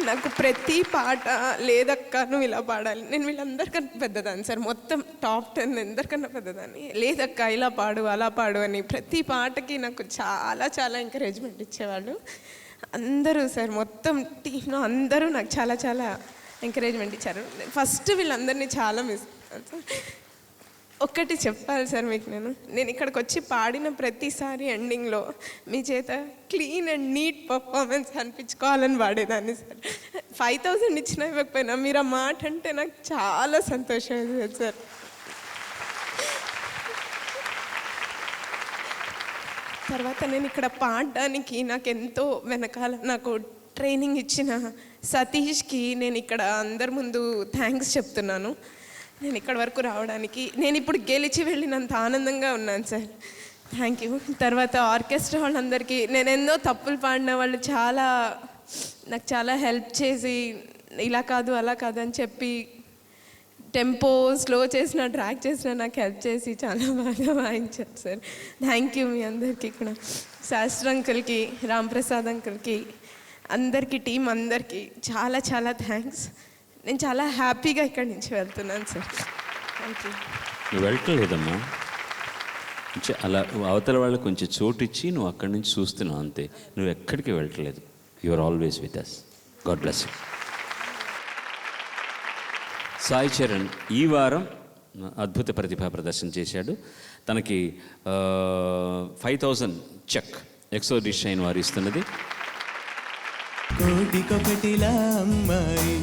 నాకు ప్రతి పాట లేదక్క నువ్వు ఇలా పాడాలి, నేను వీళ్ళందరికన్నా పెద్దదాన్ని సార్, మొత్తం టాప్ 10 అందరికన్నా పెద్దదాన్ని. లేదక్క ఇలా పాడు అలా పాడు అని ప్రతి పాటకి నాకు చాలా చాలా ఎంకరేజ్మెంట్ ఇచ్చేవాళ్ళు అందరూ సార్. మొత్తం టీంలో అందరూ నాకు చాలా చాలా ఎంకరేజ్మెంట్ ఇచ్చారు. ఫస్ట్ వీళ్ళందరినీ చాలా మిస్ అవుతాను సార్. ఒక్కటి చెప్పాలి సార్ మీకు, నేను ఇక్కడికి వచ్చి పాడిన ప్రతిసారి ఎండింగ్లో మీ చేత క్లీన్ అండ్ నీట్ పర్ఫార్మెన్స్ అనిపించుకోవాలని పాడేదాన్ని సార్. 5000 ఇచ్చినా ఇవ్వకపోయినా మీరు ఆ మాట అంటే నాకు చాలా సంతోషం అవుతుంది సార్. తర్వాత నేను ఇక్కడ పాడడానికి నాకు ఎంతో వెనకాల నాకు ట్రైనింగ్ ఇచ్చిన సతీష్కి నేను ఇక్కడ అందరి ముందు థ్యాంక్స్ చెప్తున్నాను. నేను ఇక్కడ వరకు రావడానికి నేను ఇప్పుడు గెలిచి వెళ్ళినంత ఆనందంగా ఉన్నాను సార్. Thank you. తర్వాత ఆర్కెస్ట్రా వాళ్ళందరికీ నేను ఎన్నో తప్పులు పాడిన వాళ్ళు నాకు చాలా హెల్ప్ చేసి ఇలా కాదు అలా కాదు అని చెప్పి టెంపో స్లో చేసిన ట్రాక్ చేసిన నాకు హెల్ప్ చేసి చాలా బాగా వాయించారు సార్. థ్యాంక్ యూ మీ అందరికీ. ఇక్కడ శాస్త్ర అంకుల్కి, రాంప్రసాద్ అంకుల్కి, అందరికీ టీం అందరికీ చాలా చాలా థ్యాంక్స్. నేను చాలా హ్యాపీగా ఇక్కడి నుంచి వెళ్తున్నాను సార్. Thank you. నువ్వు వెళ్ళట్లేదమ్మా, అలా అవతల వాళ్ళకి కొంచెం చోటు ఇచ్చి నువ్వు అక్కడి నుంచి చూస్తున్నావు అంతే. నువ్వు ఎక్కడికి వెళ్ళట్లేదు. You are always with us. God bless you. Sai Charan ఈ వారం అద్భుత ప్రతిభా ప్రదర్శన చేశాడు. తనకి 5000 చెక్ ఎక్సో డిషైన్ వారు ఇస్తున్నది. కోటికొకటిలా అమ్మాయి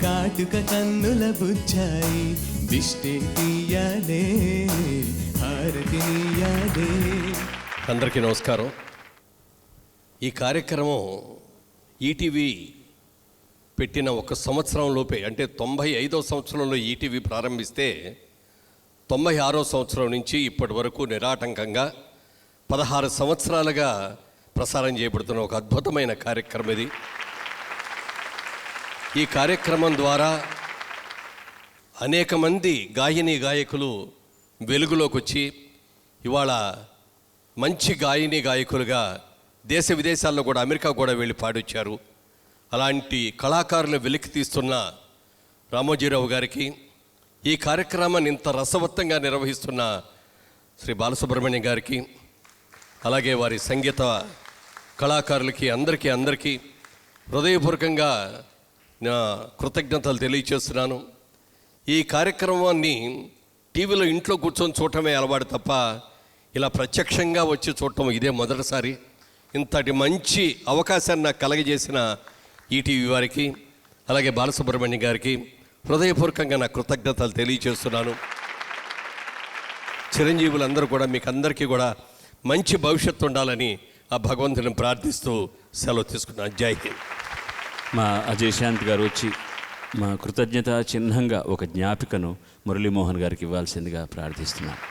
కాటుక కన్నుల బుచ్చాయి దిష్టి తీయాలే హారతి నీయాలే. అందరికీ నమస్కారం. ఈ కార్యక్రమం ఈటీవీ పెట్టిన 1 సంవత్సరం లోపే, అంటే 95వ సంవత్సరంలో ఈటీవీ ప్రారంభిస్తే 96వ సంవత్సరం నుంచి ఇప్పటి వరకు నిరాటంకంగా 16 సంవత్సరాలుగా ప్రసారం చేయబడుతున్న ఒక అద్భుతమైన కార్యక్రమం ఇది. ఈ కార్యక్రమం ద్వారా అనేక మంది గాయని గాయకులు వెలుగులోకి వచ్చి ఇవాళ మంచి గాయని గాయకులుగా దేశ విదేశాల్లో కూడా, అమెరికా కూడా వెళ్ళి పాడొచ్చారు. అలాంటి కళాకారులు వెలికి తీస్తున్న రామోజీరావు గారికి, ఈ కార్యక్రమాన్ని ఇంత రసవత్తంగా నిర్వహిస్తున్న శ్రీ బాలసుబ్రహ్మణ్యం గారికి, అలాగే వారి సంగీత కళాకారులకి అందరికీ హృదయపూర్వకంగా నా కృతజ్ఞతలు తెలియచేస్తున్నాను. ఈ కార్యక్రమాన్ని టీవీలో ఇంట్లో కూర్చొని చూడటమే అలవాటు తప్ప ఇలా ప్రత్యక్షంగా వచ్చి చూడటం ఇదే మొదటిసారి. ఇంతటి మంచి అవకాశాన్ని నాకు కలగజేసిన ఈటీవీ వారికి, అలాగే బాలసుబ్రహ్మణ్యం గారికి హృదయపూర్వకంగా నా కృతజ్ఞతలు తెలియచేస్తున్నాను. చిరంజీవులందరూ కూడా మీకు అందరికీ కూడా మంచి భవిష్యత్తు ఉండాలని ఆ భగవంతుని ప్రార్థిస్తూ సెలవు తీసుకున్నాను. జై హింద్. మా అజయ్ శాంత్ గారు వచ్చి మా కృతజ్ఞత చిహ్నంగా ఒక జ్ఞాపికను మురళీమోహన్ గారికి ఇవ్వాల్సిందిగా ప్రార్థిస్తున్నాను.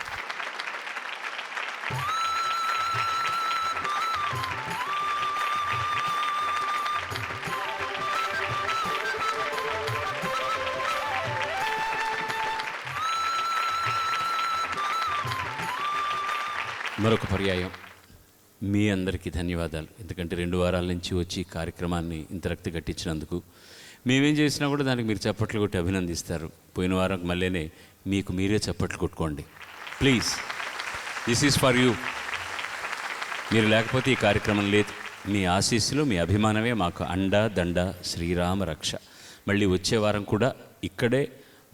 మరొక పర్యాయం మీ అందరికీ ధన్యవాదాలు. ఎందుకంటే 2 వారాల నుంచి వచ్చి కార్యక్రమాన్ని ఇంత రక్తి కట్టించినందుకు. మేమేం చేసినా కూడా దానికి మీరు చప్పట్లు కొట్టి అభినందిస్తారు. పోయిన వారం మళ్ళీనే మీకు మీరే చప్పట్లు కొట్టుకోండి please. This is for you. మీరు లేకపోతే ఈ కార్యక్రమం లేదు. మీ ఆశీస్సులు, మీ అభిమానమే మాకు అండ దండ, శ్రీరామ రక్ష. మళ్ళీ వచ్చే వారం కూడా ఇక్కడే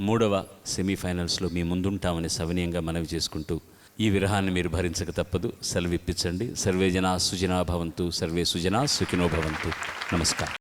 3వ సెమీఫైనల్స్లో మీ ముందుంటామని సవినయంగా మనవి చేసుకుంటూ ఈ విరహాన్ని మీరు భరించక తప్పదు. సెలవిప్పించండి. సర్వే జనా సుజనా భవంతు, సర్వే సుజనా సుఖినో భవంతు. నమస్కారం.